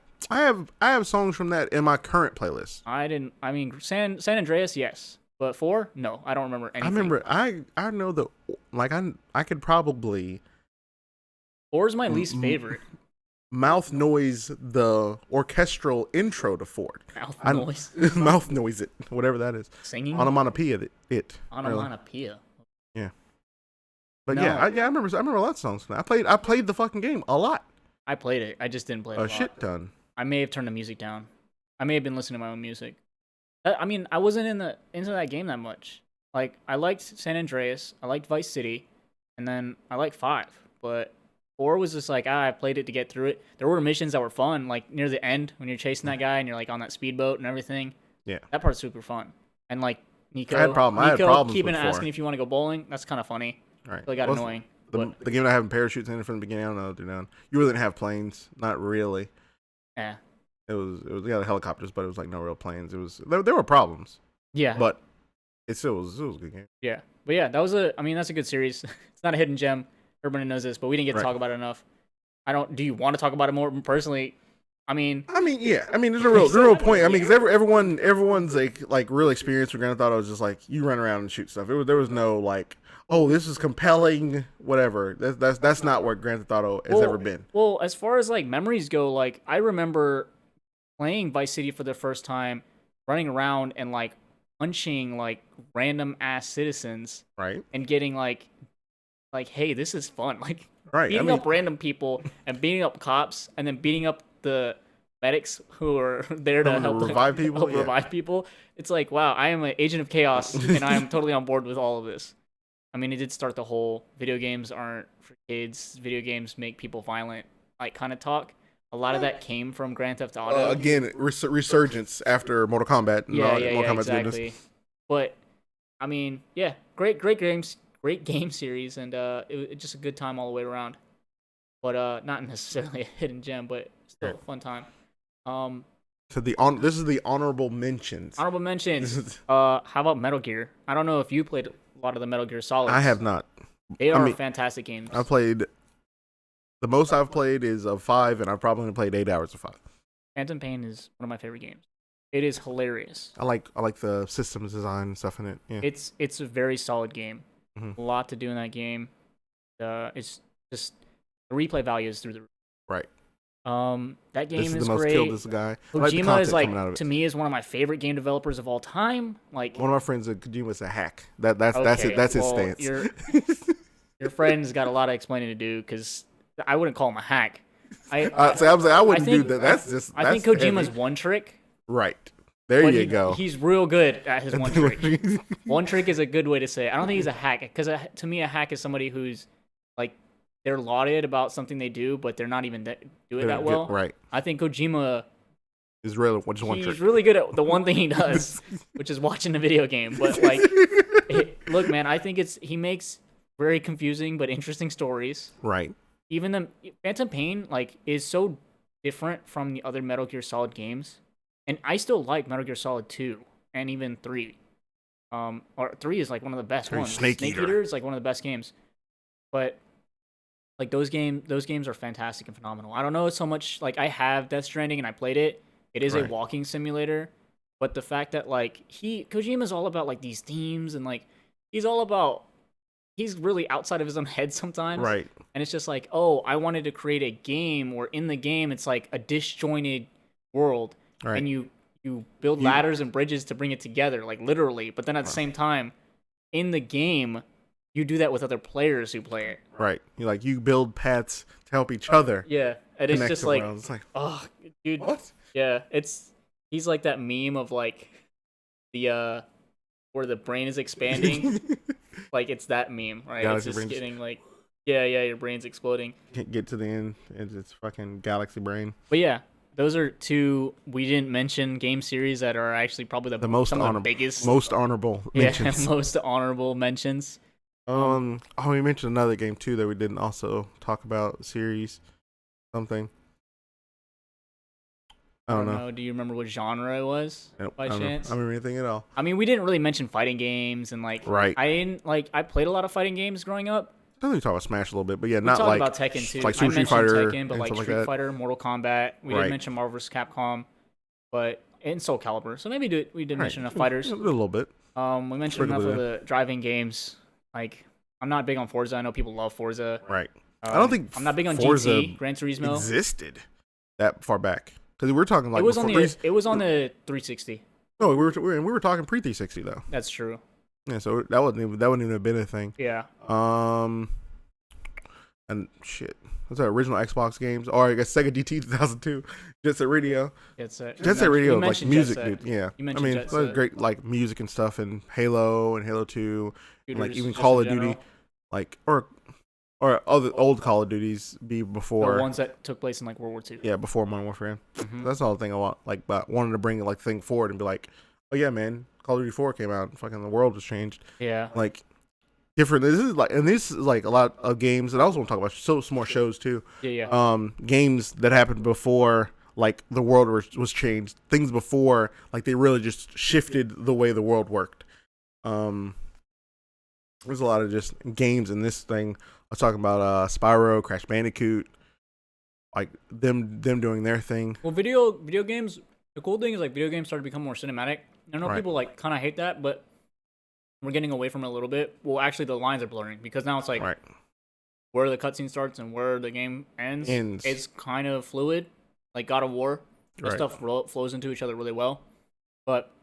have songs from that in my current playlist. I mean San Andreas, yes. But 4? No, I don't remember anything. I remember I know that like I could probably 4 is my least favorite. Mouth noise the orchestral intro to Ford. Mouth noise it, whatever that is. Singing? Onomatopoeia it. Onomatopoeia. Yeah. But no. I remember a lot of songs from that. I played the fucking game a lot. I played it. I just didn't play it a lot. Shit ton. I may have turned the music down. I may have been listening to my own music. I mean, I wasn't into that game that much. Like, I liked San Andreas, I liked Vice City, and then I liked 5. But 4 was just like, I played it to get through it. There were missions that were fun, like near the end when you're chasing that guy and you're like on that speedboat and everything. Yeah. That part's super fun. And like Nico, I had problems keeping with asking if you want to go bowling. That's kind of funny. Right. Really got annoying. The game not having parachutes in it from the beginning, I don't know, dude. You really didn't have planes, not really. Yeah. It was the helicopters, but it was like no real planes. There were problems. Yeah. But it was a good game. Yeah. But yeah, that's a good series. It's not a hidden gem. Everybody knows this, but we didn't get to talk about it enough. Do you want to talk about it more personally? Yeah. There's a real point. Because everyone's like real experience with Grand Theft Auto was just like you run around and shoot stuff. There was no like, oh, this is compelling, whatever. That's not where Grand Theft Auto has ever been. Well, as far as like memories go, like I remember playing Vice City for the first time, running around and like punching like random ass citizens, right? And getting like, hey, this is fun. Like beating up random people and beating up cops and then beating up the medics who are there to help revive people. Revive people. It's like, wow, I am an agent of chaos and I am totally on board with all of this. I mean, it did start the whole video games aren't for kids. Video games make people violent, like kind of talk. A lot of that came from Grand Theft Auto. Again, resurgence after Mortal Kombat. Exactly. But I mean, yeah, great games, great game series, and it was just a good time all the way around. But not necessarily a hidden gem, but still a fun time. So this is the honorable mentions. Honorable mentions. How about Metal Gear? I don't know if you played a lot of the Metal Gear Solids. I have not. They are fantastic games. I played. The most I've played is of 5, and I've probably played 8 hours of 5. Phantom Pain is one of my favorite games. It is hilarious. I like the systems design and stuff in it. Yeah. It's a very solid game. Mm-hmm. A lot to do in that game. It's just the replay value is through the roof. Right. That game is the most great. Killed this guy. Kojima is like to me is one of my favorite game developers of all time. Like one of my friends, Kojima's a hack. That's it. That's his stance. Your friend's got a lot of explaining to do because I wouldn't call him a hack. I wouldn't do that. I think Kojima's one trick. Right. There you go. He's real good at his one trick. One trick is a good way to say it. I don't think he's a hack, because to me, a hack is somebody who's like they're lauded about something they do, but they're not even do it that well. Right. I think Kojima is really just one trick. He's really good at the one thing he does, which is watching the video game. But like, look, man, I think he makes very confusing but interesting stories. Right. Even the Phantom Pain like is so different from the other Metal Gear Solid games. And I still like Metal Gear Solid 2 and even 3. Or 3 is like one of the best ones. Snake Eater is like one of the best games. But like those games are fantastic and phenomenal. I don't know so much like I have Death Stranding and I played it. It is a walking simulator, but the fact that like Kojima's all about like these themes and like he's really outside of his own head sometimes. Right. And it's just like, oh, I wanted to create a game where in the game it's like a disjointed world. Right. And you build ladders and bridges to bring it together, like literally. But then at the same time, in the game, you do that with other players who play it. Right. You build paths to help each other. Yeah. And it's just like, oh, dude. What? Yeah. He's like that meme of like the where the brain is expanding. Like it's that meme, right? Galaxy it's just brains. getting like, yeah, your brain's exploding. Can't get to the end. It's fucking galaxy brain. But yeah. Those are two we didn't mention game series that are actually probably the most honorable, biggest, most honorable mentions. Yeah, most honorable mentions. We mentioned another game too that we didn't also talk about. Series, something. I don't know. Do you remember what genre it was? Nope, by chance? I don't remember anything at all. I mean, we didn't really mention fighting games and like. Right. I played a lot of fighting games growing up. I think we talked about Smash a little bit, but yeah, we not like about Tekken too. Like Street Fighter, Tekken, but like Street Fighter, Mortal Kombat. We didn't mention Marvel vs. Capcom, and Soul Calibur. So maybe we did mention enough fighters. A little bit. We mentioned enough of the driving games. Like I'm not big on Forza. I know people love Forza. Right. I don't think I'm not big on Forza GT, Gran Turismo. Existed that far back because we were talking like it was on the 360. No, we were talking pre 360 though. That's true. Yeah, so that wouldn't even have been a thing. Yeah. And shit, what's that? Original Xbox games, or I guess Sega DT 2002, Jet Set Radio. Jet Set Radio, like music, dude. Yeah, I mean, it was great, like music and stuff, and Halo and Halo 2, and, like even Call of Duty, like or other old Call of Duties be before the ones that took place in like World War II. Yeah, before Modern Warfare. Mm-hmm. That's the whole thing I want, like, but wanted to bring like thing forward and be like, oh yeah, man, Call of Duty 4 came out, and fucking the world was changed. Yeah, like. Different. This is like a lot of games, and I also want to talk about some more shows too. Yeah. Games that happened before, like the world was changed. Things before, like they really just shifted the way the world worked. There's a lot of just games in this thing. I was talking about Spyro, Crash Bandicoot, like them doing their thing. Well, video games. The cool thing is like video games started to become more cinematic. I know people like kind of hate that, but we're getting away from it a little bit. Well, actually, the lines are blurring because now it's like where the cutscene starts and where the game ends. It's kind of fluid, like God of War. The stuff flows into each other really well. But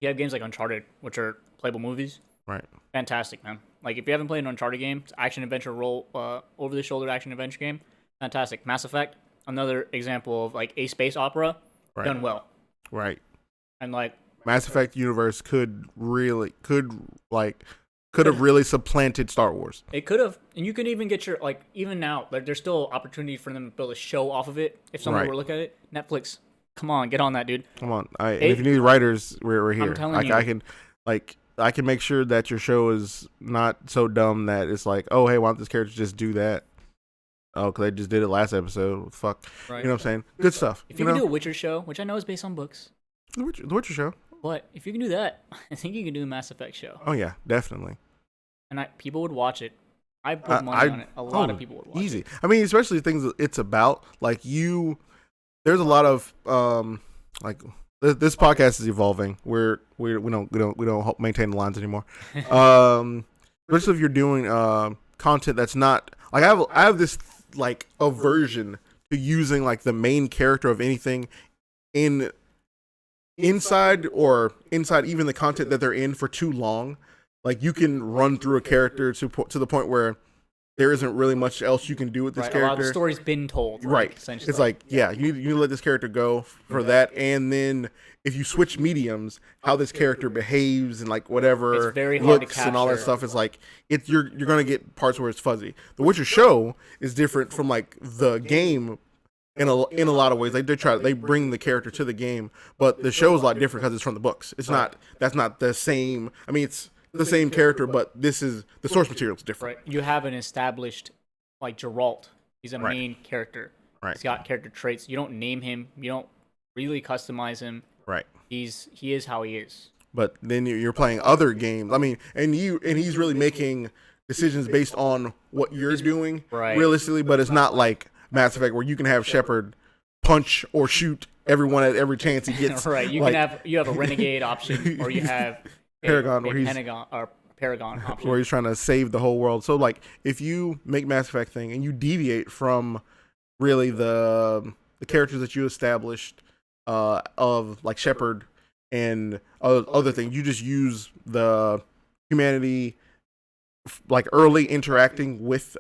you have games like Uncharted, which are playable movies. Right. Fantastic, man. Like if you haven't played an Uncharted game, it's action adventure over the shoulder action adventure game. Fantastic. Mass Effect, another example of like a space opera done well. Right. And like. Mass Effect universe could have really supplanted Star Wars. It could have, and you can even get your like even now. Like, there's still opportunity for them to build a show off of it. If someone were to look at it, Netflix, come on, get on that, dude. Come on, if you need writers, we're here. I'm telling you. I can make sure that your show is not so dumb that it's like, oh hey, why don't this character just do that? Oh, because they just did it last episode. Fuck, you know what I'm saying? Good stuff. If you can do a Witcher show, which I know is based on books. The Witcher show. But if you can do that, I think you can do a Mass Effect show. Oh yeah, definitely. And people would watch it. I put money on it. A lot of people would watch it. I mean, especially things that it's about. Like there's a lot of like this podcast is evolving. We don't maintain the lines anymore. Especially if you're doing content that's not like I have this like aversion to using like the main character of anything inside even the content that they're in for too long. Like you can run through a character to the point where there isn't really much else you can do with this right. character. A lot of the story's been told. Right. Essentially. It's like, yeah, you let this character go for that, and then if you switch mediums, how this character behaves and like whatever it's very hard looks to and all that stuff is like you're gonna get parts where it's fuzzy. The Witcher show is different from like the game in a lot of ways. Like they bring the character to the game, but the show is a lot different because it's from the books. It's not that's not the same. I mean, it's the same character, but this is the source material is different. Right. You have an established like Geralt. He's a main character. Right. He's got character traits. You don't name him. You don't really customize him. Right. He is how he is. But then you're playing other games. I mean, and he's really making decisions based on what you're doing, realistically. But it's not like Mass Effect where you can have Shepard punch or shoot everyone at every chance he gets. Right. You have a renegade option, or you have Paragon, Paragon option, where he's trying to save the whole world. So like, if you make Mass Effect thing and you deviate from really the characters that you established of like Shepard and other things, you just use the humanity like early interacting with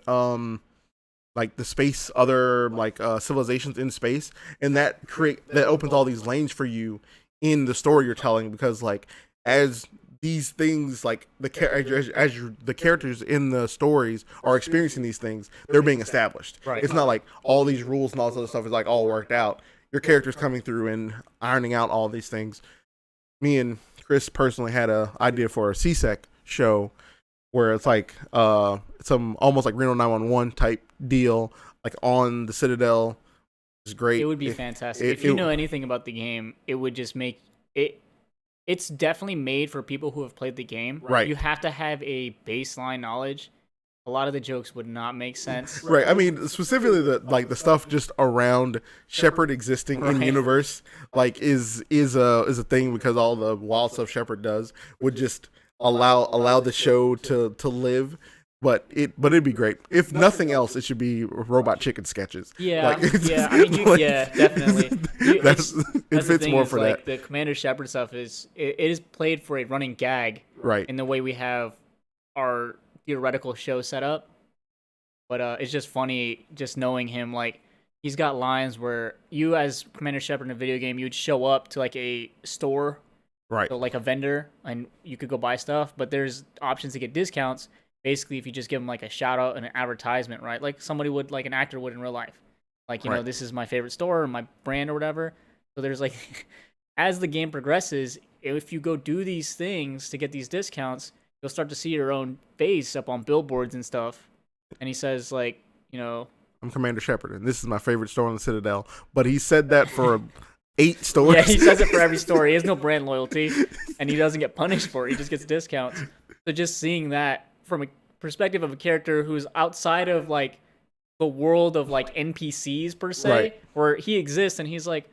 like the space, other like civilizations in space, and that opens all these lanes for you in the story you're telling, because like as these things, like the characters in the stories are experiencing these things, they're being established. Right. It's not like all these rules and all this other stuff is like all worked out. Your character's coming through and ironing out all these things. Me and Chris personally had an idea for a CSEC show where it's like some almost like Reno 911 type deal, like on the Citadel. It's great. It would be fantastic. If you know anything about the game, it would just make it. It's definitely made for people who have played the game. Right. You have to have a baseline knowledge. A lot of the jokes would not make sense. Right. I mean, specifically the stuff just around Shepard existing in universe, like is a thing, because all the wild stuff Shepard does would just allow the show to live. But it'd be great. If nothing else, it should be Robot Chicken sketches. Yeah, I mean, definitely. It fits more for that. Like, the Commander Shepard stuff it is played for a running gag, right? In the way we have our theoretical show set up. But it's just funny just knowing him. Like, he's got lines where you, as Commander Shepard in a video game, you'd show up to like a store, right? So like a vendor, and you could go buy stuff. But there's options to get discounts. Basically, if you just give them like a shout out and an advertisement, right? Like somebody would, like an actor would in real life. Like, you know, this is my favorite store or my brand or whatever. So there's like, as the game progresses, if you go do these things to get these discounts, you'll start to see your own face up on billboards and stuff. And he says, like, you know, I'm Commander Shepard, and this is my favorite store on the Citadel. But he said that for 8 stores. Yeah, he says it for every store. He has no brand loyalty, and he doesn't get punished for it. He just gets discounts. So just seeing that from a perspective of a character who's outside of like the world of like NPCs per se, where he exists, and he's like,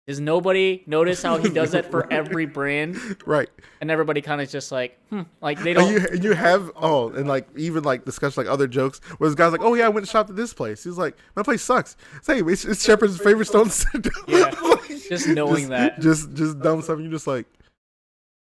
does nobody notice how he does that for every brand? Right. And everybody kind of just like, like they don't. You have and like even like discussion like other jokes where this guy's like, oh yeah, I went and shopped at this place. He's like, my place sucks. Say, it's Shepard's favorite stone. Yeah. Just knowing that. Just dumb stuff. You just like,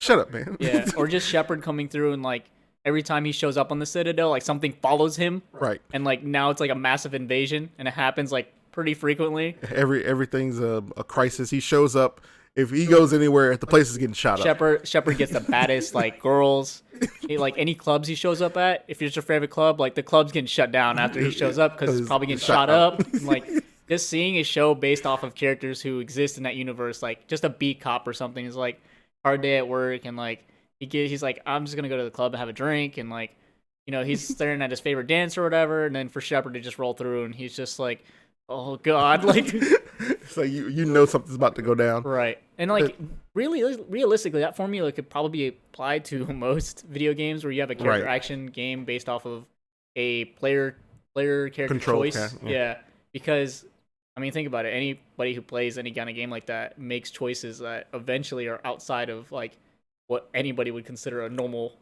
shut up, man. Yeah. Or just Shepard coming through and like, every time he shows up on the Citadel, like something follows him. Right. And like now it's like a massive invasion, and it happens like pretty frequently. Everything's a crisis. He shows up. If he goes anywhere, the place is getting shot up. Shepard gets the baddest like girls. Like any clubs he shows up at, if it's your favorite club, like the club's getting shut down after he shows up because it's probably getting shot up. And, like just seeing a show based off of characters who exist in that universe, like just a beat cop or something, is like hard day at work, and like he's like, I'm just gonna go to the club and have a drink, and like, you know, he's staring at his favorite dance or whatever, and then for Shepard to just roll through, and he's just like, oh god, like so you know something's about to go down, right? And like really realistically, that formula could probably be applied to most video games where you have a character action game based off of a player character control choice. Yeah, because I mean, think about it. Anybody who plays any kind of game like that makes choices that eventually are outside of like what anybody would consider a normal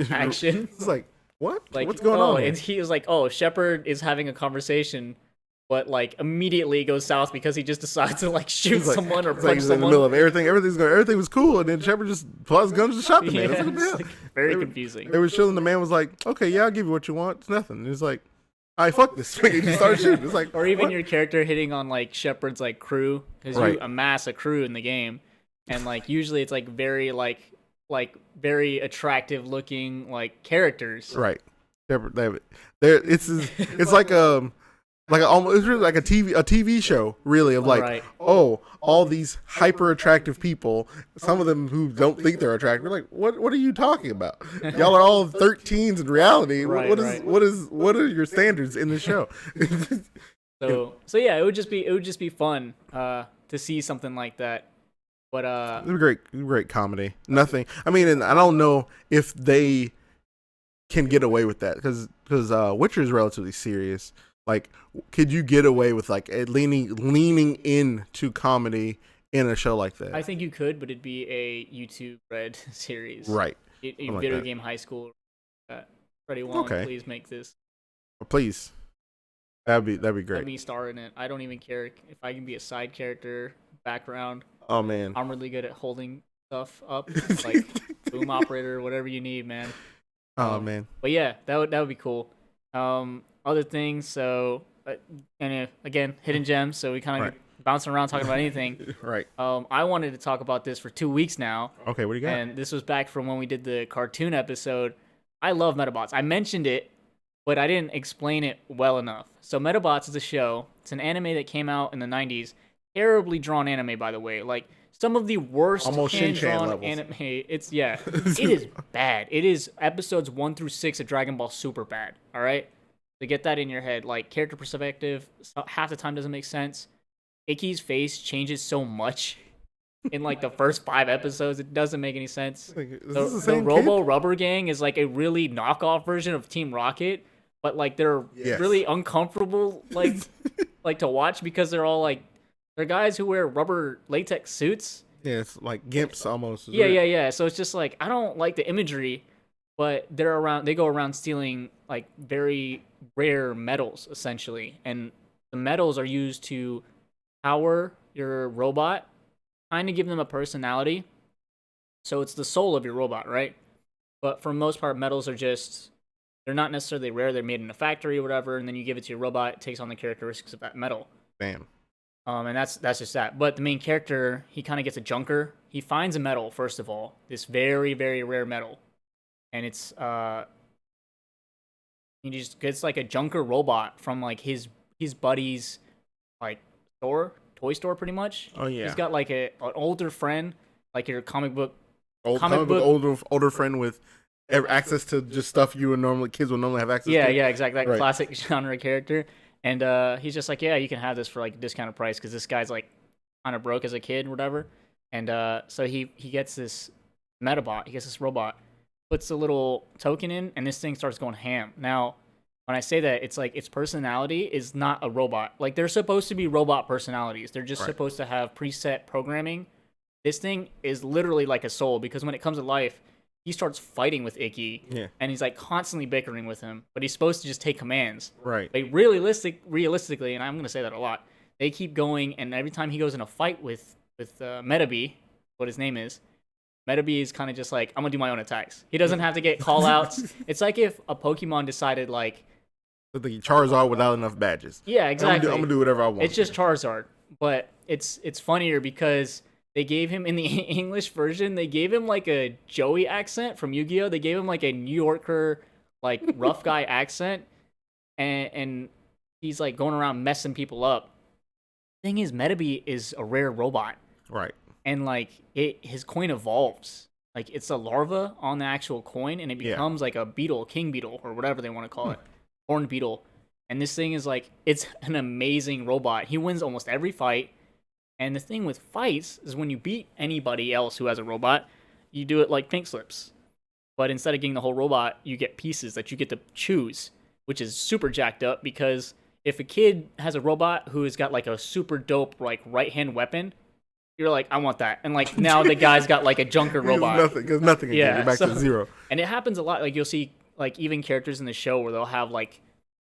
action. It's like, what? Like, what's going on? And he was like, oh, Shepard is having a conversation, but like immediately goes south because he just decides to like shoot someone or punch someone. In the middle of everything was cool, and then Shepard just pulled his guns and shot the man. It's like very confusing. They were chilling. The man was like, okay, yeah, I'll give you what you want. It's nothing. It's like, I fuck this. You just start shooting. It's like, or even what? your character hitting on like Shepard's like crew, because Right. you amass a crew in the game, and like usually it's like very very attractive looking like characters. Right. It's like almost it's really like a TV show really of like Right. all these hyper attractive people, some of them who don't think they're attractive. We're like, what are you talking about? Y'all are all 13s in reality. Right, What are your standards in the show? So yeah, it would just be fun to see something like that. But It was great comedy. Nothing. I mean, and I don't know if they can get away with that because Witcher is relatively serious. Like, could you get away with like leaning into comedy in a show like that? I think you could, but it'd be a YouTube Red series, Right. A like video that. game high school. Freddie Wong, Okay. please make this. Please. That'd be great. Let me star in it. I don't even care if I can be a side character, background. Oh man. I'm really good at holding stuff up, like boom operator, whatever you need, man. Oh man. But yeah, that would be cool. Other things, so and again, hidden gems. So we kind of Right. bouncing around talking about anything. Right. I wanted to talk about this for 2 weeks now, Okay, what do you got? and this was back from when we did the cartoon episode. I love Metabots. I mentioned it, but I didn't explain it well enough. So Metabots is a show. It's an anime that came out in the 90s. Terribly drawn anime, by the way. Like some of the worst Almost Shin-chan hand-drawn levels. anime. It is bad. It is episodes 1 through 6 of Dragon Ball super bad. All right, to get that in your head, like character perspective, half the time doesn't make sense. Icky's face changes so much in like the first 5 episodes, it doesn't make any sense. Like, is The, this the the same Robo kid? Rubber Gang is like a really knockoff version of Team Rocket, but like they're Yes. really uncomfortable like to watch because they're all like they're guys who wear rubber latex suits. Yeah, it's like Gimps almost. Yeah. So it's just like I don't like the imagery, but they go around stealing like very rare metals essentially, and the metals are used to power your robot, kind of give them a personality. So it's the soul of your robot, right? But for the most part, metals are they're not necessarily rare. They're made in a factory or whatever, and then you give it to your robot. It takes on the characteristics of that metal. Bam. And that's just that. But the main character, he kind of gets a junker. He finds a metal, first of all, this very, very rare metal. And it's, he just gets like a junker robot from like his buddy's like toy store pretty much. Oh yeah. He's got like an older friend, like your comic book. Comic book older friend with access to just stuff kids would normally have access to. Yeah, exactly. That Right. classic genre character. And he's just like, yeah, you can have this for like a discounted price because this guy's like kind of broke as a kid or whatever. And so he gets this Metabot, he gets this robot, puts a little token in, and this thing starts going ham. Now, when I say that, it's like its personality is not a robot. Like they're supposed to be robot personalities. They're just Right. supposed to have preset programming. This thing is literally like a soul because when it comes to life, he starts fighting with Icky, Yeah. and he's like constantly bickering with him. But he's supposed to just take commands. Right. Like realistically, and I'm gonna say that a lot. They keep going, and every time he goes in a fight with Metabee, what his name is, Metabee is kind of just like, I'm gonna do my own attacks. He doesn't have to get call outs. It's like if a Pokemon decided like, But the Charizard without enough badges. yeah, exactly. I'm gonna do whatever I want. It's just Charizard, but it's funnier because they gave him in the English version, they gave him like a Joey accent from Yu-Gi-Oh. They gave him like a New Yorker, like rough guy accent, and he's like going around messing people up. Thing is, Metabee is a rare robot, right. and like his coin evolves. Like it's a larva on the actual coin, and it Yeah. becomes like a beetle, king beetle, or whatever they want to call it, horned beetle. And this thing is like, it's an amazing robot. He wins almost every fight. And the thing with fights is when you beat anybody else who has a robot, you do it like pink slips. But instead of getting the whole robot, you get pieces that you get to choose, which is super jacked up because if a kid has a robot who has got like a super dope like right-hand weapon, you're like, I want that. And like now the guy's got like a junker robot. Because nothing again. Yeah, You're back so- to zero. And it happens a lot. Like you'll see like even characters in the show where they'll have like,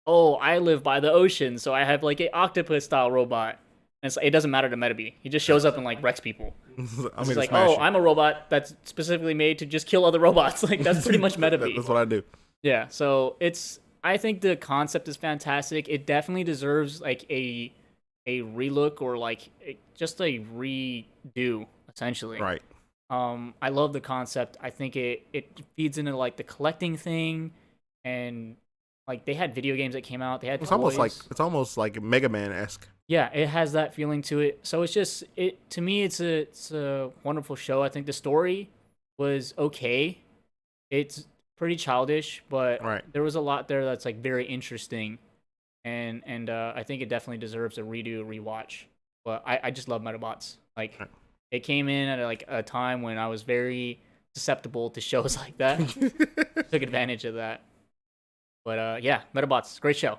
oh, I live by the ocean, so I have like a octopus style robot. And it's, it doesn't matter to Metabee. He just shows up and like wrecks people. I'm It's like, oh, I'm a robot that's specifically made to just kill other robots. Like that's pretty much Metabee. That's what I do. Yeah. So it's I think the concept is fantastic. It definitely deserves like a relook or like just a redo essentially. Right. I love the concept. I think it feeds into like the collecting thing, and like they had video games that came out. They had It's toys. almost like Mega Man esque. Yeah, it has that feeling to it. So it's just it to me. It's a wonderful show. I think the story was okay. It's pretty childish, but Right. there was a lot there that's like very interesting, and I think it definitely deserves a redo, rewatch. But I just love Metabots. Like Right. it came in at like a time when I was very susceptible to shows like that. Took advantage of that. But yeah, Metabots, great show.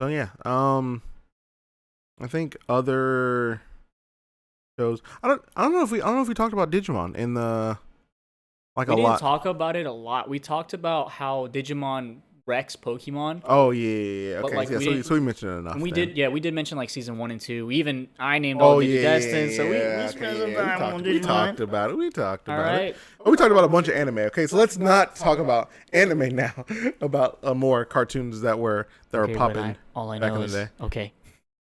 So yeah, I think other shows. I don't know if we talked about Digimon in the like We a didn't lot. talk about it a lot. We talked about how Digimon wrecks Pokemon, Oh yeah. but Okay. like Yeah. we So didn't. so we mentioned it enough. And we then. did, yeah, we did mention like season 1 and 2. We even I named all Oh Digi yeah. Destined, so we Okay, spent some yeah, time on we talked Digimon. about it. We talked All about it. right, Oh, we talked about a bunch of anime. Okay, so let's not talk about anime now. About more cartoons that were okay, but popping all I back know in the is day. okay.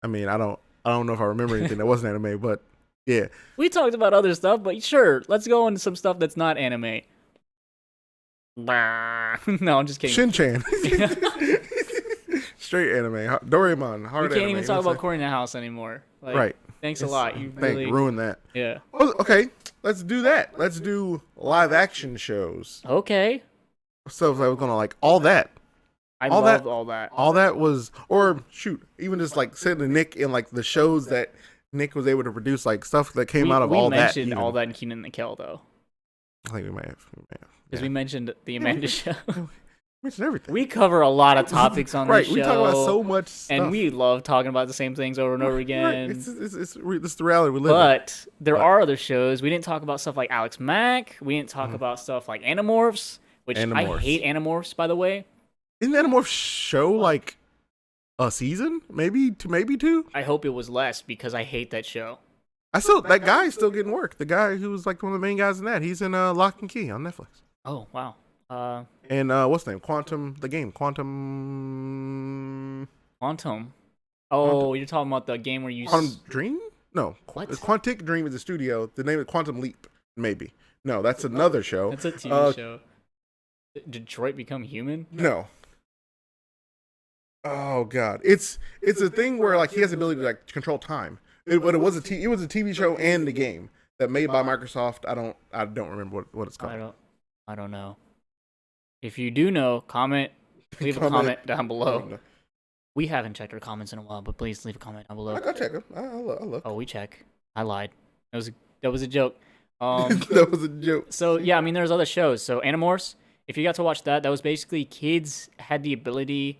I mean, I don't know if I remember anything that wasn't anime, but yeah. We talked about other stuff, but sure, let's go into some stuff that's not anime. Bah. No, I'm just kidding. Shin-chan. Straight anime. Doraemon. We Hard can't anime. even you talk know about what Corey in the House anymore. Like, Right. Thanks a It's- lot. You Thank really, ruin that. yeah. Oh, okay, let's do that. Let's do live action shows. Okay. So I was gonna like all that. I All loved that- all that. All that was, or shoot, even just like sitting Nick in like the shows that Nick was able to produce, like stuff that came out of all that. We mentioned even. all that in Keenan and the Kel though, I think we may have. because Yeah. we mentioned the Amanda show. Mentioned everything. We cover a lot of topics on Right, this show. we talk about so much stuff. and we love talking about the same things over and over again. Right. It's the reality we live in. But there are other shows. We didn't talk about stuff like Alex Mack. We didn't talk about stuff like Animorphs, which I Animorphs. hate Animorphs, by the way. Isn't Animorphs show like a season? Maybe two? I hope it was less because I hate that show. That guy's still getting work. The guy who was like one of the main guys in that. He's in Lock and Key on Netflix. Oh, wow. And what's the name? Quantum. Quantum. Oh, you're talking about the game where you... Quantum Dream? No. What? Quantic Dream is a studio. The name is Quantum Leap. Maybe. No, that's another show. It's a TV show. Did Detroit Become Human? No. Oh God, it's a thing where like he has the ability to like control time. But it was a TV show and a game that made by Microsoft. I don't remember what it's called. I don't know. If you do know, leave a comment down below. We haven't checked our comments in a while, but please leave a comment down below. I'll check them. I'll look. Oh, we check. I lied. That was a joke. That was a joke. So yeah, I mean, there's other shows. So Animorphs, if you got to watch that, that was basically kids had the ability,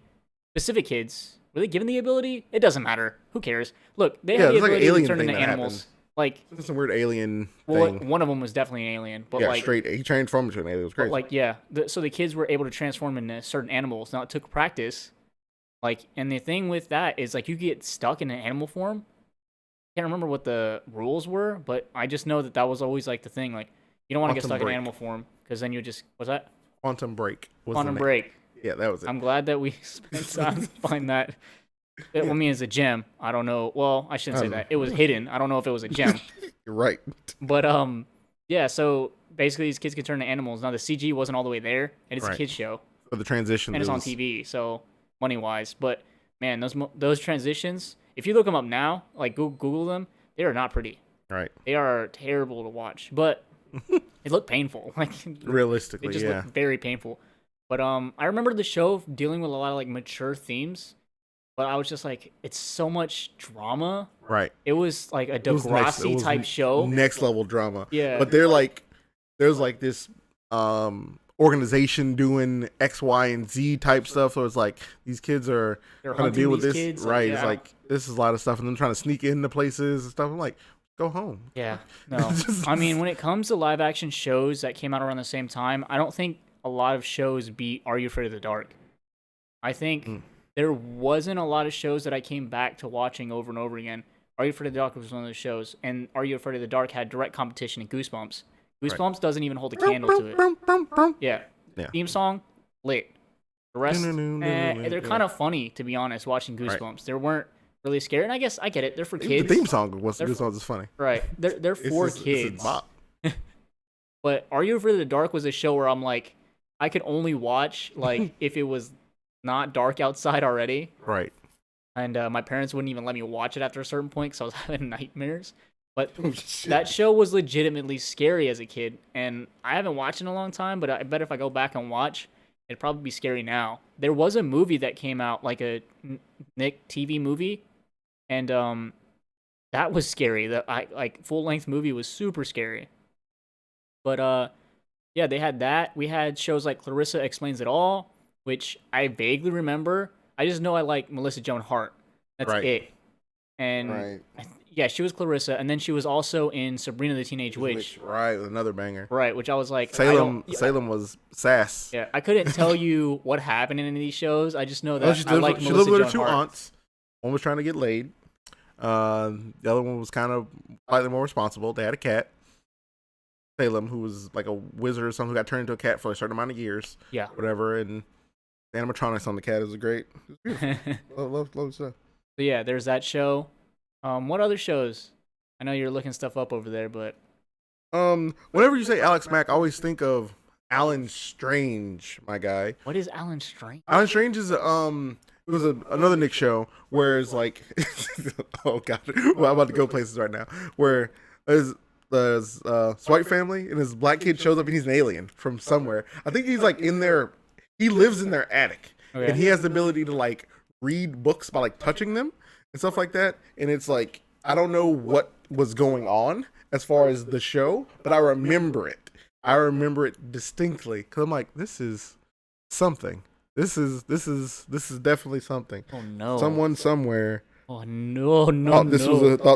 specific kids. Were they given the ability? It doesn't matter. Who cares? Look, they had the it's like an ability to alien turn thing into that animals. happened. Like, It's some weird alien well, thing. one of them was definitely an alien, but Yeah, like, straight. He transformed into an alien. It was crazy. but like, yeah. So the kids were able to transform into certain animals. Now it took practice. Like, and the thing with that is like you get stuck in an animal form. Can't remember what the rules were, but I just know that was always like the thing. Like, you don't want to get Quantum stuck in Break. animal form because then you just what's that? Quantum Break. Was Quantum the name. Break. Yeah, that was it. I'm glad that we spent time to find that. I mean, it's a gem. I don't know. Well, I shouldn't say that. It was hidden. I don't know if it was a gem. You're right. But yeah. So basically, these kids can turn into animals. Now the CG wasn't all the way there, and it's a Right. kids show, For the transition, and it's on TV. So money wise, but man, those transitions. If you look them up now, like Google them, they are not pretty. Right. They are terrible to watch, but it looked painful. Like Realistically, it just yeah. looked very painful. But I remember the show dealing with a lot of like mature themes, but I was just like, it's so much drama. Right. It was like a It was Degrassi type show. Next level drama. Yeah. But there's like this organization doing X, Y, and Z type stuff. So it's like these kids are They're trying to hunting deal with these this. kids, Right. yeah. It's like this is a lot of stuff, and then trying to sneak into places and stuff. I'm like, go home. Yeah, no. I mean, when it comes to live action shows that came out around the same time, I don't think a lot of shows beat Are You Afraid of the Dark. I think there wasn't a lot of shows that I came back to watching over and over again. Are You Afraid of the Dark was one of those shows, and Are You Afraid of the Dark had direct competition in Goosebumps. Goosebumps doesn't even hold a candle to it. Yeah. Yeah. Theme song, lit. The rest, they're kind of funny, to be honest, watching Right. Goosebumps. They weren't really scary, and I guess I get it. They're for Even kids. the theme song was They're- Goosebumps is funny. Right. They're for It's kids. a bop. But Are You Afraid of the Dark was a show where I'm like, I could only watch like if it was not dark outside already. Right. And my parents wouldn't even let me watch it after a certain point because I was having nightmares. But Oh, shit. that show was legitimately scary as a kid, and I haven't watched it in a long time. But I bet if I go back and watch, it'd probably be scary now. There was a movie that came out, like a Nick TV movie, and that was scary. That full length movie was super scary. But yeah, they had that. We had shows like Clarissa Explains It All, which I vaguely remember. I just know I like Melissa Joan Hart. That's Right. it. And Right. yeah, she was Clarissa, and then she was also in Sabrina the Teenage Witch. Right, with another banger. Right, which I was like, Salem was sass. Yeah, I couldn't tell you what happened in any of these shows. I just know that Oh, I like she Melissa lived with Joan her two Hart. aunts. One was trying to get laid. The other one was kind of slightly more responsible. They had a cat, Salem, who was like a wizard or something, who got turned into a cat for a certain amount of years. Yeah. Whatever, and the animatronics on the cat is great. It's beautiful. love stuff. So yeah, there's that show. What other shows? I know you're looking stuff up over there, but Whenever you say Alex Mack, I always think of Alan Strange, my guy. what is Alan Strange? Alan Strange is it was another Nick show where it's like, oh god, well, I'm about to go places right now. Where there's this white family and his black kid shows up and he's an alien from somewhere. I think he's like in their, he lives in their attic Okay. and he has the ability to like read books by like touching them and stuff like that. And it's like, I don't know what was going on as far as the show, but I remember it. I remember it distinctly because I'm like, this is something. This is definitely something. Oh no! Someone somewhere Oh no! thought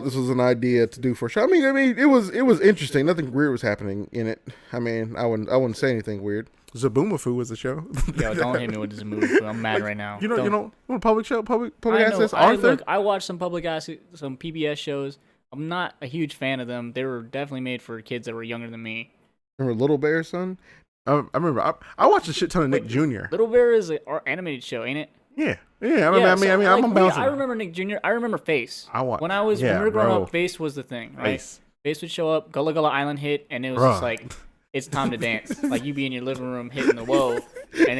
this was an idea to do for a show. I mean, it was interesting. Nothing weird was happening in it. I mean, I wouldn't say anything weird. Zaboomafoo was the show. Yo, don't hit me with this movie. I'm mad right now. You know, public I access. know. Arthur. Look, I watched some public access, some PBS shows. I'm not a huge fan of them. They were definitely made for kids that were younger than me. Remember Little Bear, son? I remember. I watched a shit ton of Nick Jr. Little Bear is an animated show, ain't it? Yeah. I mean, I'm bouncing. I remember Nick Jr. I remember Face. When we yeah, were growing bro. up, Face was the thing, right? Face. Face would show up, Gullah Gullah Island hit, and it was Bruh. just like, it's time to dance. Like you be in your living room hitting the whoa, and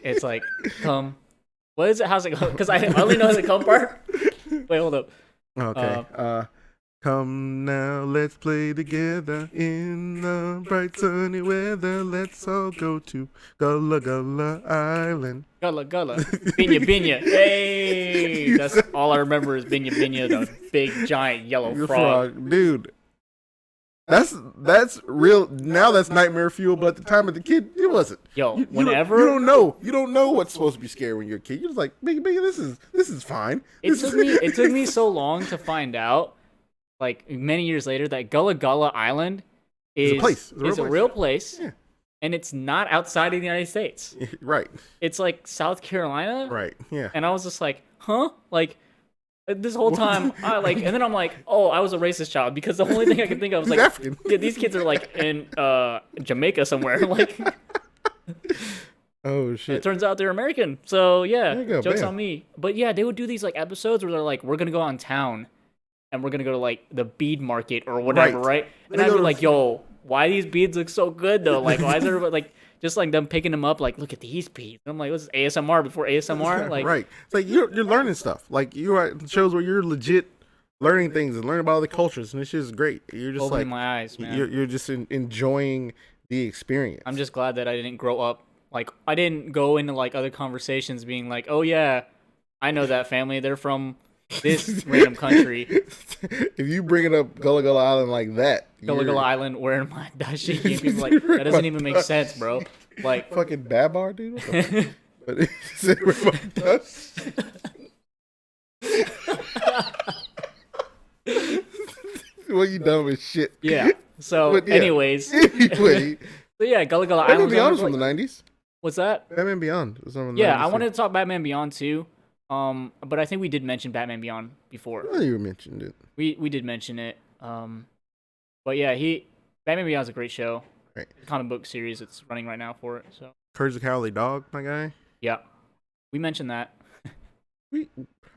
it's like, come. What is it? How's it go? Because I only know the come part. Wait, hold up. Okay. Come now, let's play together in the bright sunny weather. Let's all go to Gullah Gullah Island. Gullah Gullah. Binya Binya. Hey! That's all I remember is Binya Binya, the big giant yellow frog. Dude. That's real. Now that's nightmare fuel, but at the time of the kid, it wasn't. Yo, You don't know what's supposed to be scary when you're a kid. You're just like, Biggie, this is fine. It took me so long to find out, like many years later, that Gullah Gullah Island is a place. It's a real place. Yeah. And it's not outside of the United States. Right. It's like South Carolina. Right. Yeah. And I was just like, huh? Like this whole time, and then I'm like, oh, I was a racist child because the only thing I could think of was He's like, African. yeah, these kids are like in Jamaica somewhere. Like, Oh it shit. turns out they're American. So yeah, There you go, jokes bam. on me. But yeah, they would do these like episodes where they're like, we're gonna go on town, and we're gonna go to like the bead market or whatever, right? And They I'd go be to- like, yo, why these beads look so good though? Like, why is everybody like just like them picking them up? Like, look at these beads. And I'm like, what's this, ASMR before ASMR? Like, right. It's like you're learning stuff. Like you're at shows where you're legit learning things and learning about other cultures, and it's just great. You're just opening like my eyes, man. you're just enjoying the experience. I'm just glad that I didn't grow up. Like, I didn't go into like other conversations being like, oh yeah, I know that family. They're from this random country. If you bring it up Gullah Gullah Island like that, Gullah Gullah Island wearing my dashiki. And people like, that doesn't even make sense, bro. Like, fucking Babar, dude. What the fuck? But he said, "Wear my dust." Well, you dumb as shit. yeah. So, But yeah. anyways. Anyway, So yeah, Gullah Gullah Batman Island. Beyond was from the '90s. What's that? Batman Beyond was from the Yeah, 90s. I wanted to talk Batman Beyond too. But I think we did mention Batman Beyond before. Oh, you mentioned it. We did mention it. But yeah, Batman Beyond's a great show. Right. Comic book series that's running right now for it. So Courage the Cowardly Dog, my guy. Yeah, we mentioned that.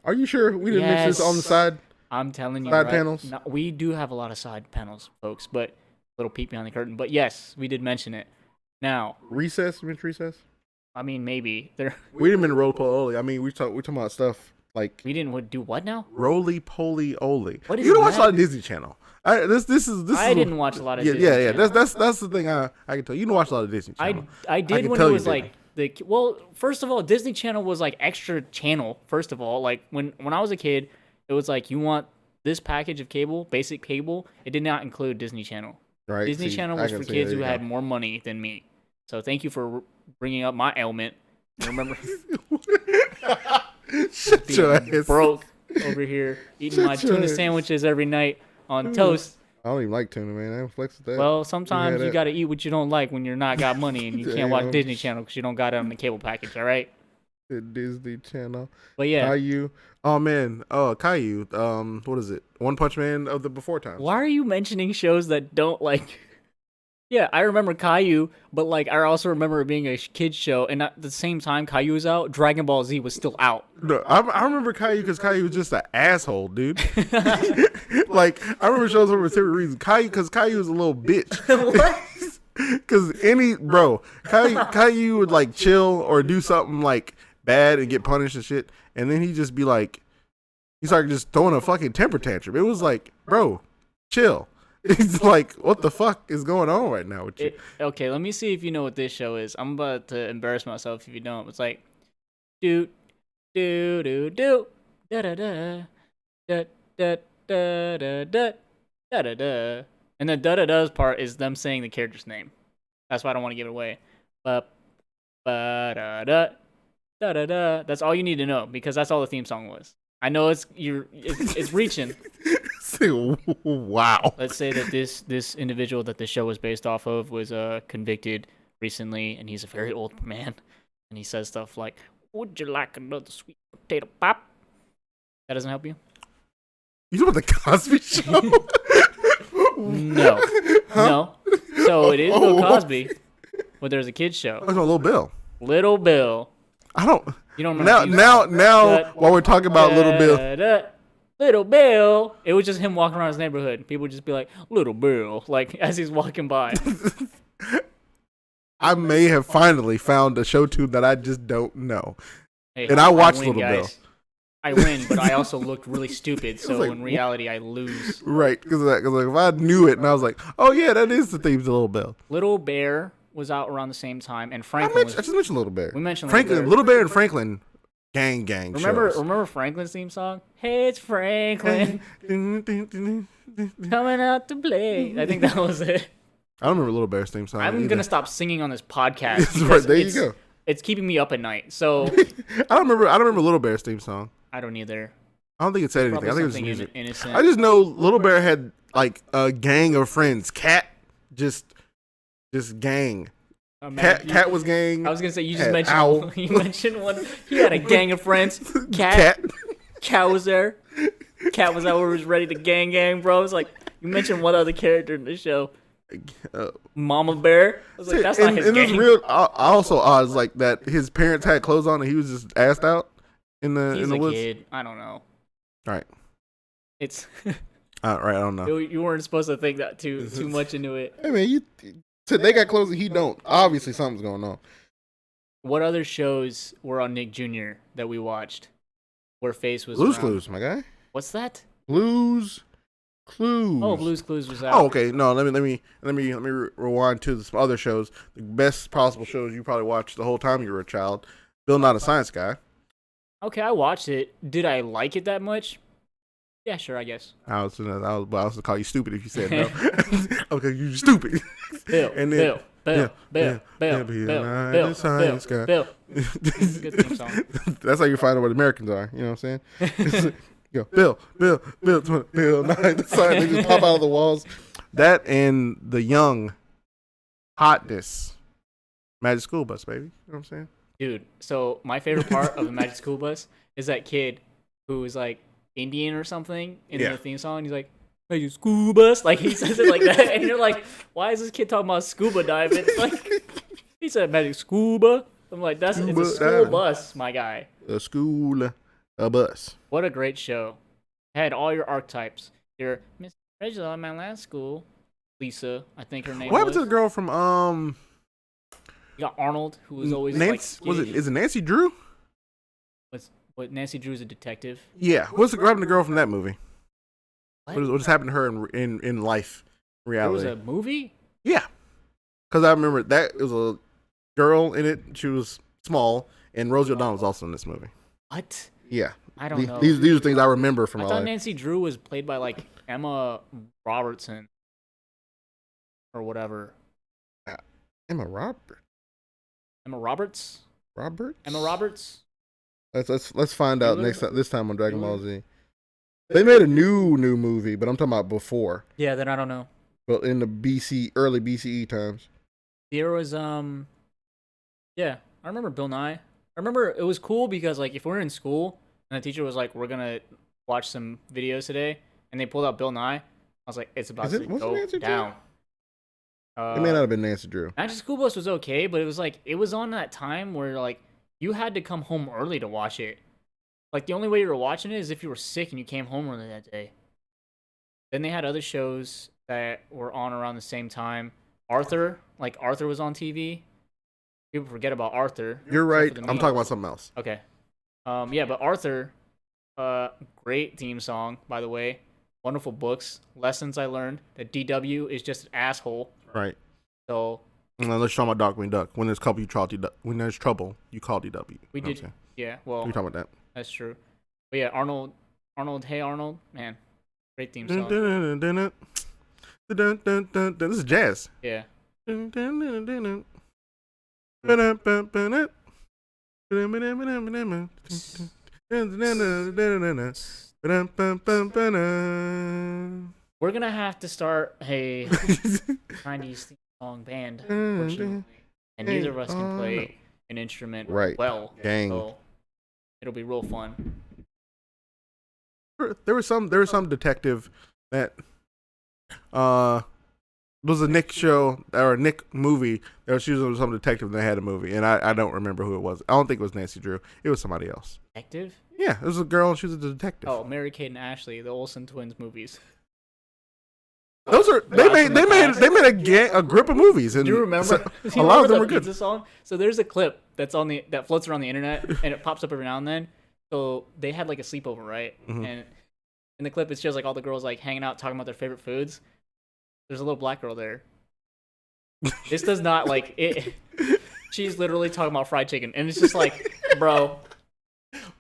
Are you sure we didn't mention this on the Yes. side? I'm telling you, Side right? panels? No, we do have a lot of side panels, folks, but little peek behind the curtain. But yes, we did mention it. Now, Recess? You mentioned recess? I mean, maybe there. We didn't mean roly poly. I mean, we're talking about stuff like We didn't do what now? roly poly oly. What is You don't watch a that? lot of Disney Channel. This is. I didn't watch a lot of Yeah, Disney yeah. Channel. That's the thing I can tell you. You don't watch a lot of Disney Channel. I did can when tell it you was didn't. like well, first of all, Disney Channel was like extra channel. First of all, like when I was a kid, it was like you want this package of cable, basic cable. It did not include Disney Channel. Right? Disney See, Channel I was can for see, kids there who you had go. more money than me. So thank you for bringing up my ailment. I remember Shut your being ass. broke over here eating my Shut your tuna ass. sandwiches every night on toast. I don't even like tuna, man. I don't flex with that. Well, sometimes you that. got to eat what you don't like when you're not got money and you can't watch Damn. Disney Channel because you don't got it on the cable package. All right. The Disney Channel. But yeah, Caillou. Oh man. Oh, Caillou. What is it? One Punch Man of the before times. why are you mentioning shows that don't like? Yeah, I remember Caillou, but like I also remember it being a kids show, and at the same time Caillou was out, Dragon Ball Z was still out. No, I remember Caillou because Caillou was just an asshole, dude. Like I remember shows for a certain reason. Caillou because Caillou was a little bitch. What? Because Caillou would like chill or do something like bad and get punished and shit, and then he'd just be like, he started just throwing a fucking temper tantrum. It was like, bro, chill. It's like, what the fuck is going on right now with you? Okay, let me see if you know what this show is. I'm about to embarrass myself if you don't. It's like, do do do do da da da da da da da da da da da, and the da da da's part is them saying the character's name. That's why I don't want to give it away. Ba ba da da da da da. That's all you need to know because that's all the theme song was. I know it's reaching. Wow. Let's say that this individual that the show was based off of was convicted recently, and he's a very old man, and he says stuff like, "Would you like another sweet potato pop?" That doesn't help you? You know what the Cosby Show? No, no. So it is Bill Cosby, but there's a kids show. That's my Little Bill. Little Bill. I don't. You don't remember? Now, while we're talking about Little Bill, Little Bill. It was just him walking around his neighborhood. People would just be like, "Little Bill," like as he's walking by. I may have finally found a show tune that I just don't know. Hey, And I watched win, Little Bill. guys. I win, but I also looked really stupid. So like, in reality, I lose. Right, because like, if I knew it and I was like, oh yeah, that is the theme to Little Bill. Little Bear was out around the same time, and I Franklin just was. mentioned Little Bear. We mentioned Franklin, Little Bear. Little Bear and Franklin, gang shows. Remember Franklin's theme song? Hey, it's Franklin coming out to play. I think that was it. I don't remember Little Bear's theme song. I'm either. gonna stop singing on this podcast. Right, because there you go. It's keeping me up at night, so I don't remember Little Bear's theme song. I don't either. I don't think it said anything. Probably I think it was something music. innocent. I just know Little Bear had like a gang of friends. Cat, just gang. Cat was gang. I was gonna say you just had mentioned Owl. you mentioned one. He had a gang of friends. Cat was there. Cat was out where he was ready to gang, bro. It's like you mentioned one other character in the show. Mama Bear. I was like, that's not his and gang. it's real. Also, odds like that. His parents had clothes on and he was just assed out in the He's in the a woods. kid. I don't know. Right. It's Right. I don't know. you weren't supposed to think that too much into it. Hey man, you said they got clothes and he don't. Obviously, something's going on. What other shows were on Nick Jr. that we watched? Where Face was Blues around? Clues, my guy. What's that? Blues Clues. Oh, Blues Clues was out. Oh, okay. No, let me rewind to some other shows. The best possible shows you probably watched the whole time you were a child. Bill Not a Science Guy. Okay, I watched it. Did I like it that much? Yeah, sure, I guess. I was gonna call you stupid if you said no. Okay, you're stupid. Bill, And then- Bill. Not a science guy. Bill. It's a good theme song. That's how you find out what Americans are. You know what I'm saying? You go, Bill, Nye the Science. They just pop out of the walls. That and the young hotness. Magic School Bus, baby. You know what I'm saying? Dude, so my favorite part of the Magic School Bus is that kid who is like Indian or something in the theme song. He's like, Magic School Bus. Like, he says it like that. And you're like, why is this kid talking about scuba diving? Like, he said Magic Scuba. I'm like, it's a Scuba school diving. bus, my guy. A school, a bus. What a great show. Had all your archetypes. Your Miss Regula at my last school, Lisa, I think her name What happened was. to the girl from You got Arnold, who was always Nancy? like, Was it? Is it Nancy Drew? What Nancy Drew's a detective. Yeah. What happened to the girl from that movie? What? What just happened to her in life, reality? There was a movie? Yeah. Because I remember that it was a girl in it. She was small, and Rosie O'Donnell was also in this movie. What? Yeah. I don't know. These are things I remember from I my thought life. Nancy Drew was played by like Emma Robertson or whatever. Emma Roberts. Emma Roberts? Roberts. Emma Roberts? Let's find out this time on Dragon Ball Z. They made a new movie, but I'm talking about before. Yeah, then I don't know. Well, in the early BCE times. There was yeah, I remember Bill Nye. I remember it was cool because like if we were in school and the teacher was like, we're gonna watch some videos today, and they pulled out Bill Nye, I was like, it's about to go down. It may not have been Nancy Drew. Magic School Bus was okay, but it was like it was on that time where like you had to come home early to watch it. Like the only way you were watching it is if you were sick and you came home early that day. Then they had other shows that were on around the same time. Arthur was on TV. People forget about Arthur. You're right. I'm talking about something else. Okay. Yeah, but Arthur, great theme song, by the way. Wonderful books. Lessons I learned that DW is just an asshole. Right. So. Let's talk about Darkwing Duck. When there's trouble, you call DW. We did. Yeah. Well. We talking about that. That's true. But yeah, Arnold. Hey Arnold, man, great theme song. This is jazz. Yeah. We're gonna have to start a 90's theme song band, unfortunately. And neither of us can play an instrument well. Dang. So it'll be real fun. There was some detective that was a Nick show or a Nick movie. There was usually some detective and they had a movie, and I don't remember who it was. I don't think it was Nancy Drew. It was somebody else. Detective? Yeah, it was a girl and she was a detective. Oh, Mary Kate and Ashley, the Olsen twins movies. Those are they made a group of movies. And do you remember? A lot of them were good. Song? So there's a clip that floats around the internet and it pops up every now and then. So they had like a sleepover, right? Mm-hmm. And in the clip, it shows like all the girls like hanging out, talking about their favorite foods. There's a little black girl there. This does not like it. She's literally talking about fried chicken, and it's just like, bro,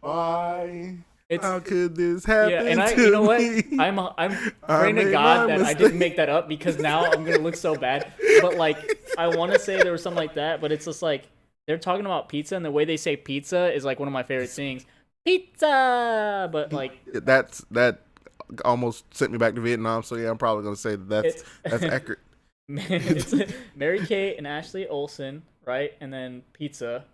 why? How could this happen? Yeah, and you know what? I'm praying to God that I didn't make that up because now I'm gonna look so bad. But like, I want to say there was something like that, but it's just like they're talking about pizza, and the way they say pizza is like one of my favorite things. Pizza, but like that almost sent me back to Vietnam. So yeah, I'm probably gonna say that's accurate. It's Mary Kate and Ashley Olsen, right? And then pizza.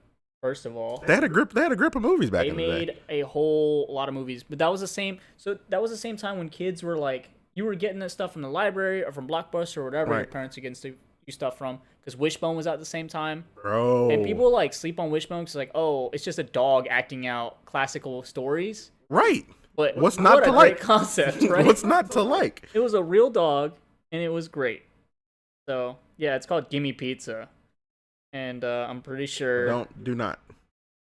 First of all, they had a grip of movies back in the day. They made a whole lot of movies, but that was the same. So that was the same time when kids were like, you were getting that stuff from the library or from Blockbuster or whatever your parents were getting you stuff from. Because Wishbone was out at the same time, bro. And people like sleep on Wishbone because like, oh, it's just a dog acting out classical stories, right? But what's not to like? Great concept, right? What's not to like? It was a real dog, and it was great. So yeah, it's called Gimme Pizza. And I'm pretty sure. Do not.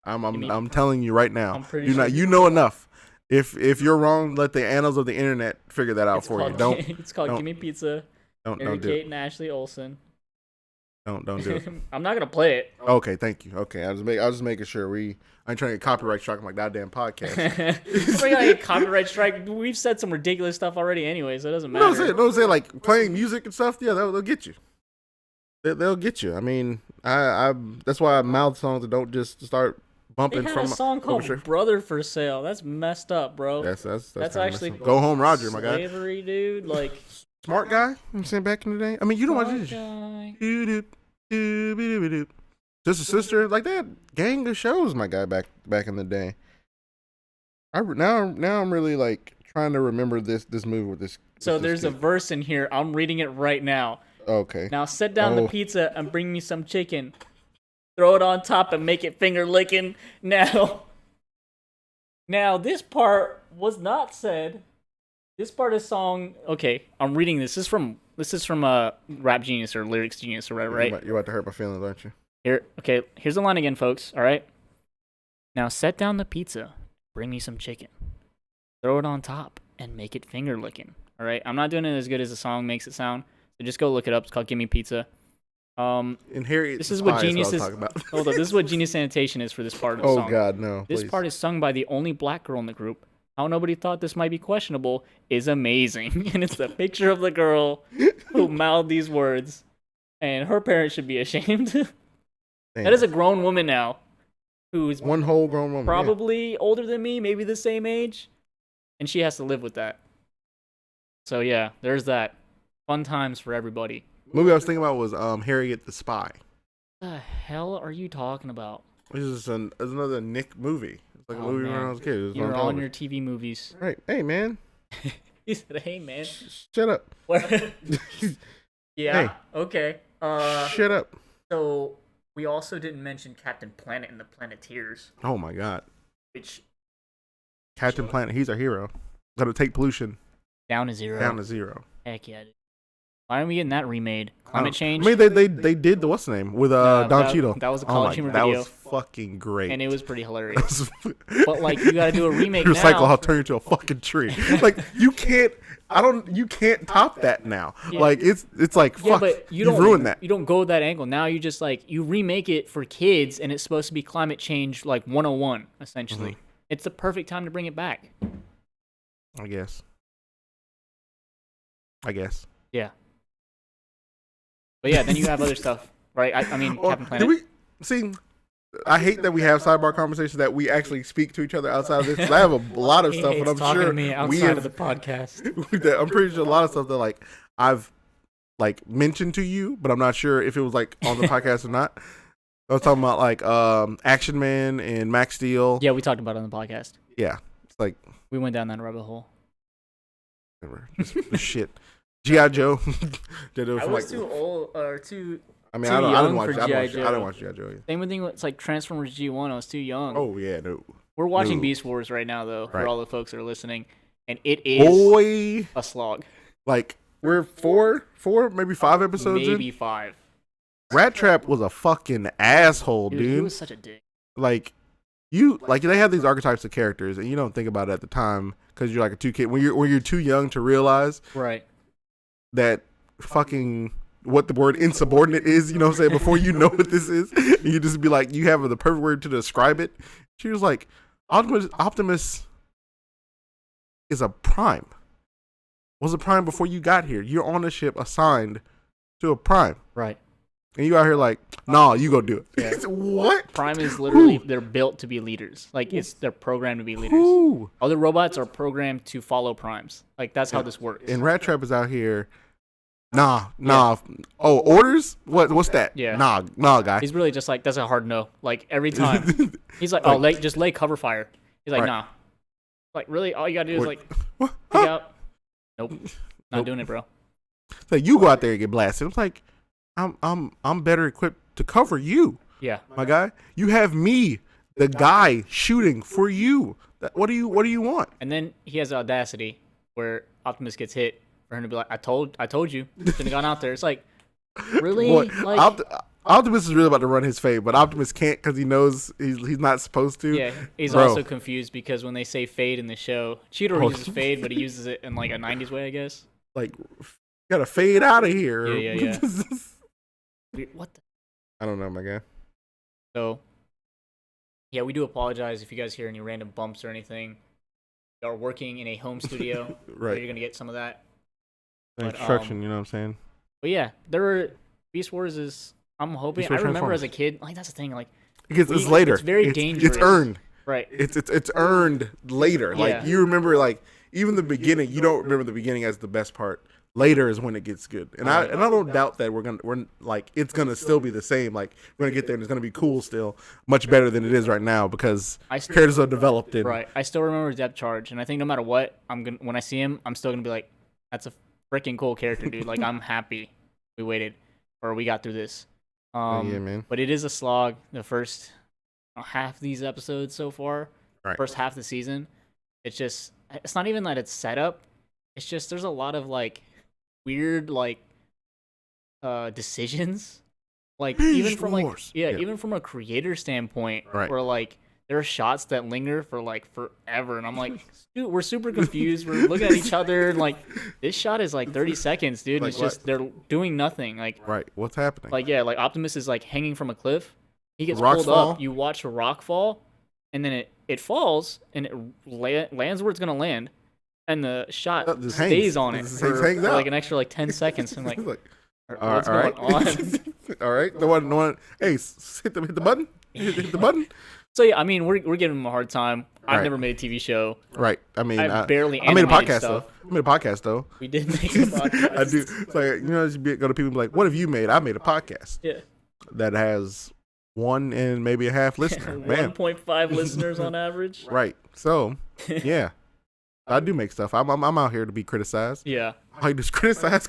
I'm telling you right now. Do not. You know enough. If you're wrong, let the annals of the internet figure that out for you. Don't. It's called Gimme Pizza. Don't Mary do Kate it. and Ashley Olsen. Don't do it. I'm not gonna play it. Okay, thank you. Okay, I was just making sure I ain't trying to get copyright strike on my goddamn podcast. We're gonna get copyright strike. We've said some ridiculous stuff already, anyway, so it doesn't matter. No, say like playing music and stuff. Yeah, they'll get you. They'll get you. I mean, I that's why I mouth songs that don't just start bumping. They had from a song called "Brother for Sale." That's messed up, bro. That's actually Go Home Roger, my guy. Slavery, dude. Like smart guy. I'm saying back in the day. I mean, you don't watch this. Just a sister like that. Gang of shows, my guy. Back in the day. Now I'm really like trying to remember this movie with this. So there's a verse in here. I'm reading it right now. Okay. Now set down the pizza and bring me some chicken. throw it on top and make it finger licking. Now this part was not said. This part of the song. Okay, I'm reading this. This is from Rap Genius or Lyrics Genius or whatever, right? You're about to hurt my feelings, aren't you? Here's the line again, folks. All right. Now set down the pizza. Bring me some chicken. Throw it on top and make it finger licking. All right. I'm not doing it as good as the song makes it sound. So just go look it up. It's called "Give Me Pizza." This is what Genius is. Hold up. This is what Genius Sanitation is for this part of the song. Oh God, no! This part is sung by the only black girl in the group. How nobody thought this might be questionable is amazing, and it's the picture of the girl who mouthed these words, and her parents should be ashamed. That is a grown woman now, who's one whole grown woman, probably older than me, maybe the same age, and she has to live with that. So yeah, there's that. Fun times for everybody. The movie I was thinking about was Harriet the Spy. What the hell are you talking about? This is another Nick movie. It's like a movie when I was a kid. You're on your TV movies. Right. Hey, man. He said, hey, man. Shut up. Yeah, hey. Okay. Shut up. So, we also didn't mention Captain Planet and the Planeteers. Oh, my God. Which... Captain Planet, he's our hero. Gotta take pollution. Down to zero. Heck yeah, dude. Why aren't we getting that remade? Climate change? I mean, they did the what's the name with Don Cheadle. That was a college humor video. That was fucking great. And it was pretty hilarious. But like, you gotta do a remake now. Recycle, I'll turn you into a fucking tree. Like you can't top that now. Yeah. Like it's like fuck. But you've ruined that. You don't go that angle. Now you just like you remake it for kids, and it's supposed to be climate change like 101 essentially. Mm-hmm. It's the perfect time to bring it back. I guess. Yeah. But yeah, then you have other stuff, right? I mean, Captain Planet. I hate that we have sidebar conversations that we actually speak to each other outside of this. I have a lot of stuff, and I'm sure to me outside of the podcast. I'm pretty sure a lot of stuff that like I've like mentioned to you, but I'm not sure if it was like on the podcast or not. I was talking about like Action Man and Max Steel. Yeah, we talked about it on the podcast. Yeah, it's like we went down that rabbit hole. Whatever, just shit. G.I. Joe. I was too old or too. I mean, I didn't watch G.I. Joe. Either. Same thing with like Transformers G1. I was too young. Oh yeah, no. We're watching Beast Wars right now though, for all the folks that are listening, and it is a slog. Like we're four, maybe 5 episodes. Maybe 5. Rat Trap was a fucking asshole, dude. He was such a dick. Like they have these archetypes of characters, and you don't think about it at the time because you're like a 2 kid when you're too young to realize that fucking what the word insubordinate is, you know what I'm saying, before you know what this is. And you just be like, you have the perfect word to describe it. She was like, Optimus is a prime. Was a prime before you got here. You're on a ship assigned to a prime. Right. And you out here like, nah, you go do it. Yeah. What? Prime is literally, they're built to be leaders. Like, they're programmed to be leaders. Other robots are programmed to follow primes. Like, that's how this works. And Rat Trap is out here, nah. Yeah. Oh, orders? What's that? Yeah. Nah, guy. He's really just like, that's a hard no. Like, every time. He's like, just lay cover fire. He's like, nah. Like, really? All you gotta do is, like, pick out. Nope. Not doing it, bro. So you go out there and get blasted. It's like, I'm better equipped to cover you. Yeah, my guy. You have me, the guy shooting for you. What do you want? And then he has the audacity where Optimus gets hit for him to be like, I told you. Shouldn't have gone out there. It's like, really? Boy, like, Optimus is really about to run his fade, but Optimus can't because he knows he's not supposed to. Yeah, he's also confused because when they say fade in the show, Cheetor uses fade, but he uses it in like a 90's way, I guess. Like, gotta fade out of here. Yeah. What the? I don't know, my guy. So, yeah, we do apologize if you guys hear any random bumps or anything. We are working in a home studio. Right. You're going to get some of that. Construction, you know what I'm saying? But yeah, Beast Wars is, I'm hoping, I remember as a kid, like that's the thing, like. Because it's later. It's very dangerous. It's earned. Right. It's earned later. Yeah. Like, you remember, like, even the beginning, you don't remember the beginning as the best part. Later is when it gets good, and I don't doubt that we're like it's gonna still be the same. Like we're gonna get there and it's gonna be cool still, much better than it is right now because characters are developed. Right, I still remember Depth Charge, and I think no matter what, when I see him, I'm still gonna be like, that's a freaking cool character, dude. Like I'm happy we waited or we got through this. Yeah, man. But it is a slog. The first half of these episodes so far, Right. first half of the season, it's not even that it's set up. It's just there's a lot of like weird like decisions. Like even from like even from a creator standpoint, Right. where like there are shots that linger for like forever, and I'm like, dude, we're super confused. We're looking at each other, and like this shot is like 30 seconds, dude. Like it's just they're doing nothing. Like Right. What's happening? like yeah, like Optimus is like hanging from a cliff. He gets Rocks pulled fall? up. You watch a rock fall, and then it falls and it lands where it's gonna land, and the shot Just stays hangs. on it Just for, hangs for out. like an extra like 10 seconds. I'm like, Like, what's all going on? All right. The one. Hey, hit the button. Hit the button. So yeah, I mean, we're giving him a hard time. I've Right. never made a TV show. Right. I mean, I barely I made a animated podcast stuff. though. I made a podcast though. We did make a podcast. I do. It's like, you know, just go to people and be like, "What have you made?" I made a podcast Yeah. that has 1 and maybe a half listener. Man, 1.5 listeners on average. right. So, yeah, I do make stuff. I'm out here to be criticized. Yeah. I just criticize.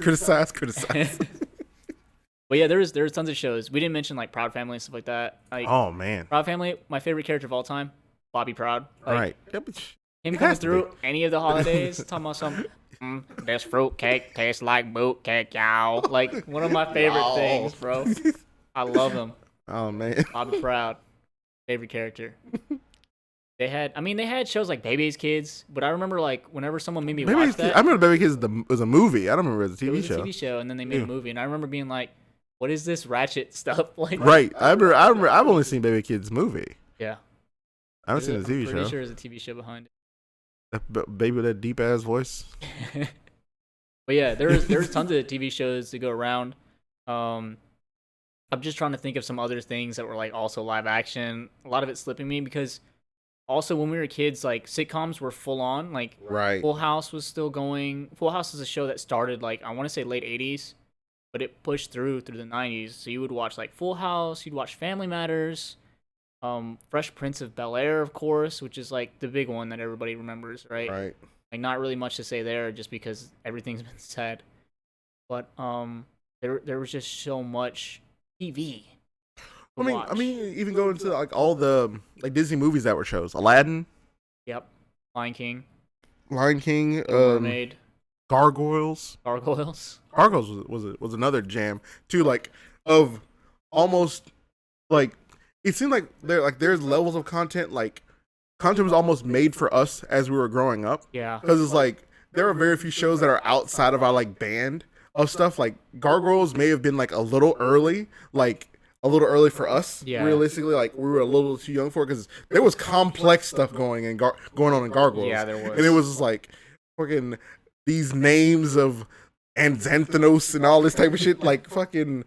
But yeah, there's tons of shows. We didn't mention like Proud Family and stuff like that. Like Oh man. Proud Family, my favorite character of all time, Bobby Proud. All Like, right. Yeah, but Him It coming has to through any of the holidays, talking about some this fruit cake tastes like boot cake, y'all. Like one of my favorite Y'all. things, bro. I love him. Oh man. Bobby Proud, favorite character. They had shows like Baby's Kids, but I remember like whenever someone made me Baby watch Kids, that, I remember Baby Kids was a movie. I don't remember it was a it TV was show. a TV show, and then they made Yeah. a movie, and I remember being like, "What is this ratchet stuff?" Like, Right. I remember. I've only seen Baby Kids movie. yeah, I haven't seen the TV I'm pretty show. sure there's a TV show behind That baby with that deep ass voice. it. But yeah, there's tons of TV shows to go around. I'm just trying to think of some other things that were like also live action. A lot of it slipping me because also when we were kids, like sitcoms were full on. Like Right. Full House was still going. Full House is a show that started like I want to say late 80s, but it pushed through the 90s. So you would watch like Full House, you'd watch Family Matters, Fresh Prince of Bel-Air, of course, which is like the big one that everybody remembers, right? Right. Like not really much to say there just because everything's been said. But there was just so much TV. I mean, even going into like all the like Disney movies that were shows. Aladdin, Yep. Lion King, Lion King, Little Mermaid, Gargoyles. Gargoyles. Gargoyles was another jam too. Like of almost like it seemed like there's levels of content. Like content was almost made for us as we were growing up. Yeah. Because it's like there are very few shows that are outside of our like band of stuff. Like Gargoyles may have been like a little early for us. Yeah. Realistically, like we were a little too young for it because there was complex stuff going on in Gargoyles. Yeah, there was. And it was just like fucking these names of Anxanthenos and all this type of shit, like fucking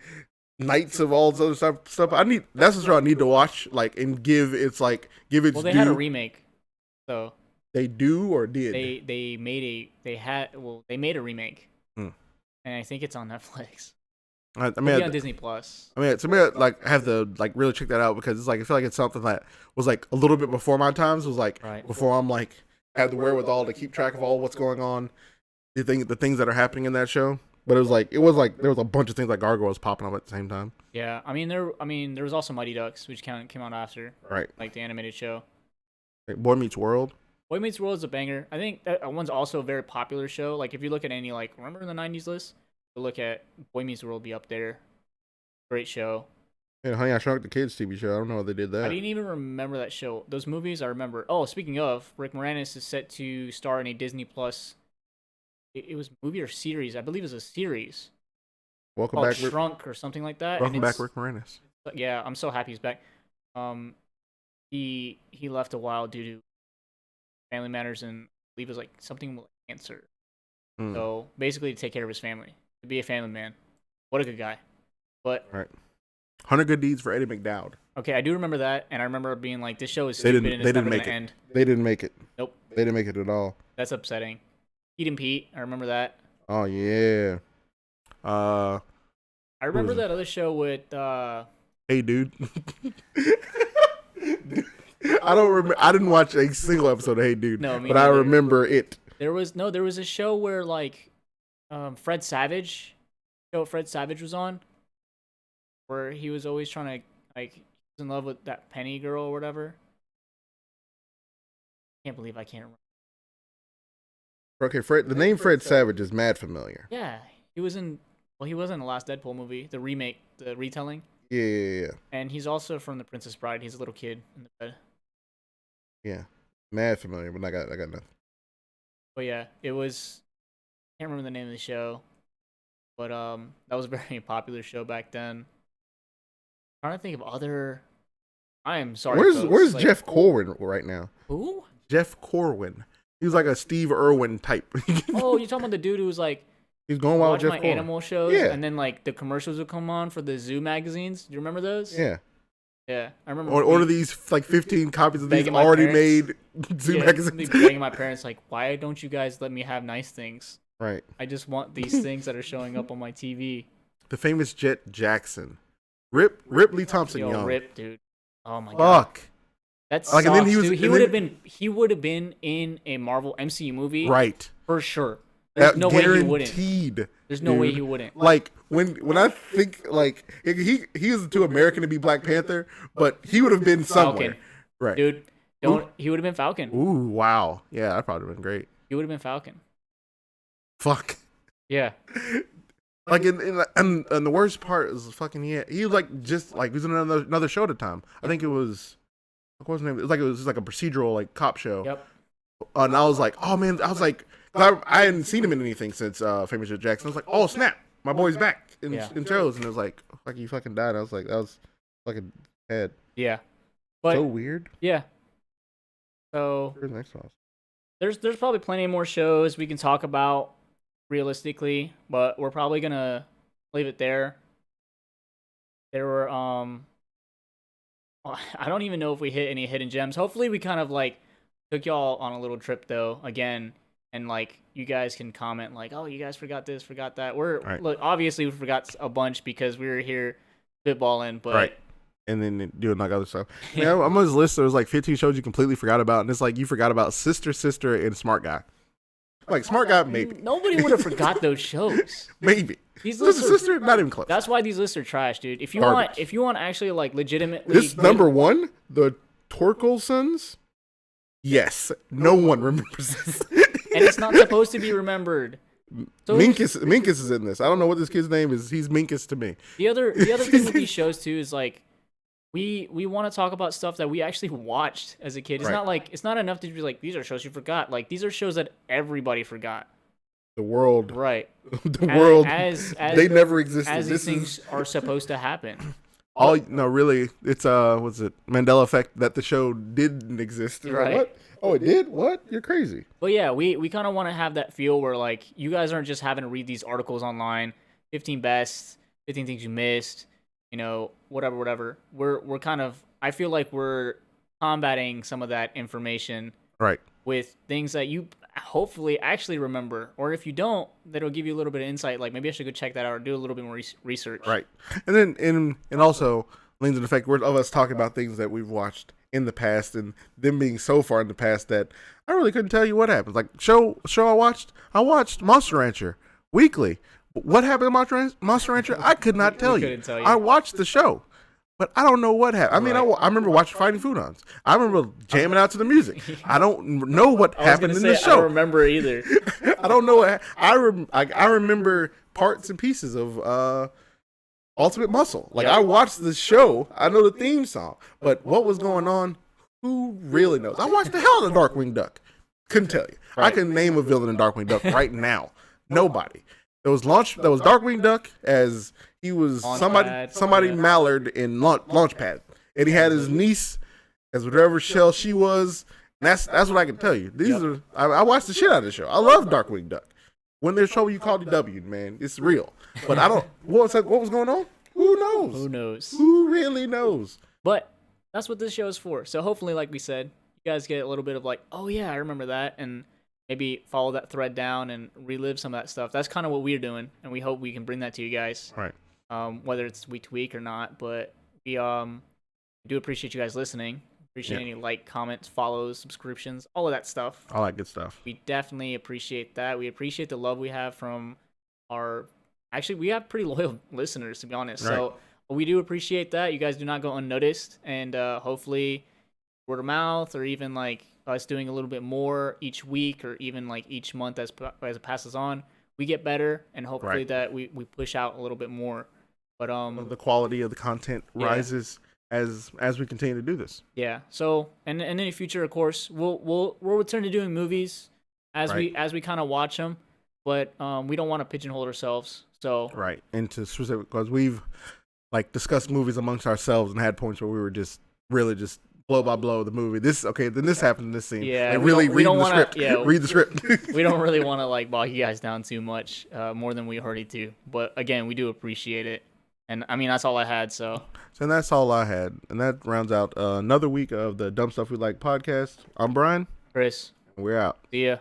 Knights of all this other stuff. That's the show I need to watch, like, and give its Well, they due. had a remake, so They do or did? they made a remake, Hmm. and I think it's on Netflix. I Maybe mean, on Disney Plus. I mean, to me, like, I have to like really check that out because it's like I feel like it's something that was like a little bit before my times. It was like Right. before I'm like had the wherewithal to keep track of all what's going on, the things that are happening in that show. But it was like there was a bunch of things like Gargoyles popping up at the same time. Yeah, I mean there was also Mighty Ducks, which came out after, Right. like the animated show. Like Boy Meets World. Boy Meets World is a banger. I think that one's also a very popular show. Like if you look at any like remember in the 90s list, to look at Boy Meets World be up there. Great show. Yeah, Honey, I Shrunk the Kids TV show. I don't know how they did that. I didn't even remember that show. Those movies I remember. Oh, speaking of, Rick Moranis is set to star in a Disney Plus. It was a movie or series. I believe it was a series Welcome called back, Rick. Shrunk or something like that. Welcome and back, it's- Rick Moranis. Yeah, I'm so happy he's back. He left a while due to family matters and I believe it was like something with cancer. Hmm. So basically to take care of his family, to be a family man. What a good guy. But Right. 100 Good Deeds for Eddie McDowd. okay, I do remember that, and I remember being like, "This show is They stupid didn't- and they it's never didn't gonna make it. end." They didn't make it. Nope, They didn't make it at all. that's upsetting. Pete and Pete, I remember that. Oh yeah. I remember was it? that other show with Hey dude. I don't remember. I didn't watch a single episode of Hey Dude. No, me but I neither. remember it. there was a show where like Fred Savage was on. where he was always trying to like he was in love with that Penny girl or whatever. Can't believe I can't remember. Okay, Fred. The name Fred Savage is mad familiar. Yeah, he was in. Well, he was in the last Deadpool movie, the remake, the retelling. Yeah. And he's also from The Princess Bride. He's a little kid in the bed. Yeah, mad familiar, but I got nothing. But yeah, it was. I can't remember the name of the show, but that was a very popular show back then. I'm trying to think of other. I am sorry. Where's like, Jeff Corwin right now? Who? Jeff Corwin. He was like a Steve Irwin type. Oh, you're talking about the dude who was like. He's going wild with Jeff Corwin. Animal shows, yeah. And then like the commercials would come on for the zoo magazines. Do you remember those? Yeah. Yeah, I remember. Order these like 15 copies of these already made zoo magazines. Begging my parents like, why don't you guys let me have nice things? Right. I just want these things that are showing up on my TV. The famous Jet Jackson, Ripley Thompson Young. Rip, dude. Oh my god. Fuck. That's like, sucks, and then dude. He would have been in a Marvel MCU movie. Right. For sure. There's no way he wouldn't. There's no way he wouldn't. Like when I think like he is too American to be Black Panther, but he would have been somewhere. Falcon. Right. Dude, he would have been Falcon. Ooh, wow. Yeah, that probably been great. He would have been Falcon. Fuck. Yeah. Like and the worst part is fucking he was like just like he was in another show at the time. I think it was what was his name? It was like a procedural like cop show. Yep. And I was like, oh man, I was like, I hadn't seen him in anything since Famous Jet Jackson. I was like, oh snap, my boy's back in shows, and it was like he fucking died. I was like, that was fucking sad. Yeah. But so weird. Yeah. So next one. There's probably plenty more shows we can talk about realistically, but we're probably gonna leave it there. There were I don't even know if we hit any hidden gems. Hopefully we kind of like took y'all on a little trip though again, and like you guys can comment like, oh, you guys forgot this, forgot that. Look, obviously we forgot a bunch because we were here spitballing, but right. And then doing like other stuff. Yeah, I'm on this list. There was like 15 shows you completely forgot about, and it's like you forgot about Sister, and Smart Guy. Like Smart Guy, maybe nobody would have forgot those shows. Maybe these lists Sister, not even close. That's why these lists are trash, dude. If you want actually like legitimately, this number one, the Torkelsons. Yes, no one remembers this, and it's not supposed to be remembered. So Minkus is in this. I don't know what this kid's name is. He's Minkus to me. The other thing with these shows too is like we want to talk about stuff that we actually watched as a kid. It's not like it's not enough to be like these are shows you forgot. Like these are shows that everybody forgot. The world, right? The world, as they never existed. As these things are supposed to happen. Really, it's what's it? Mandela effect that the show didn't exist. Right? Like, what? Oh, it did? What? You're crazy. But yeah, we kind of want to have that feel where like you guys aren't just having to read these articles online, 15 best, 15 things you missed, whatever. We're kind of, I feel like we're combating some of that information, right, with things that you hopefully actually remember, or if you don't, that'll give you a little bit of insight. Like maybe I should go check that out or do a little bit more research. Right, and then and also leans in the fact of us talking about things that we've watched in the past and them being so far in the past that I really couldn't tell you what happens. Like show I watched Monster Rancher weekly. What happened to Monster Rancher? I could not tell you. I watched the show, but I don't know what happened. I mean, I remember watching Fighting Foodons. I remember jamming out to the music. I don't know what happened in the show. I don't remember either. I don't know. I remember parts and pieces of Ultimate Muscle. Like I watched the show. I know the theme song, but what was going on? Who really knows? I watched the hell out of Darkwing Duck. Couldn't tell you. Right. I can name a villain in Darkwing Duck right now. Nobody. There was Darkwing Duck as he was somebody Mallard in Launchpad, and he had his niece as whatever shell she was. And that's what I can tell you. I watched the shit out of the show. I love Darkwing Duck. When there's trouble, you call DW, man. It's real. But I don't. What was going on? Who knows? Who knows? Who really knows? But that's what this show is for. So hopefully, like we said, you guys get a little bit of like, oh yeah, I remember that, and maybe follow that thread down and relive some of that stuff. That's kind of what we're doing, and we hope we can bring that to you guys. Right. Whether it's week to week or not, but we do appreciate you guys listening. Appreciate any comments, follows, subscriptions, all of that stuff. All that good stuff. We definitely appreciate that. We appreciate the love we have from we have pretty loyal listeners, to be honest. Right. So we do appreciate that. You guys do not go unnoticed, and hopefully word of mouth, or even like us doing a little bit more each week, or even like each month as it passes on, we get better, and hopefully that we push out a little bit more. But the quality of the content rises as we continue to do this. Yeah. So and in the future, of course, we'll return to doing movies as we kind of watch them, but we don't want to pigeonhole ourselves. So into specific, because we've like discussed movies amongst ourselves and had points where we were just really just blow by blow the movie. Then this happened in this scene. Yeah, and really read the script. Yeah, read the script. We don't really want to like bog you guys down too much, more than we already do. But again, we do appreciate it. And I mean, that's all I had. So that's all I had, and that rounds out another week of the Dumb Stuff We Like podcast. I'm Brian. Chris. We're out. See ya.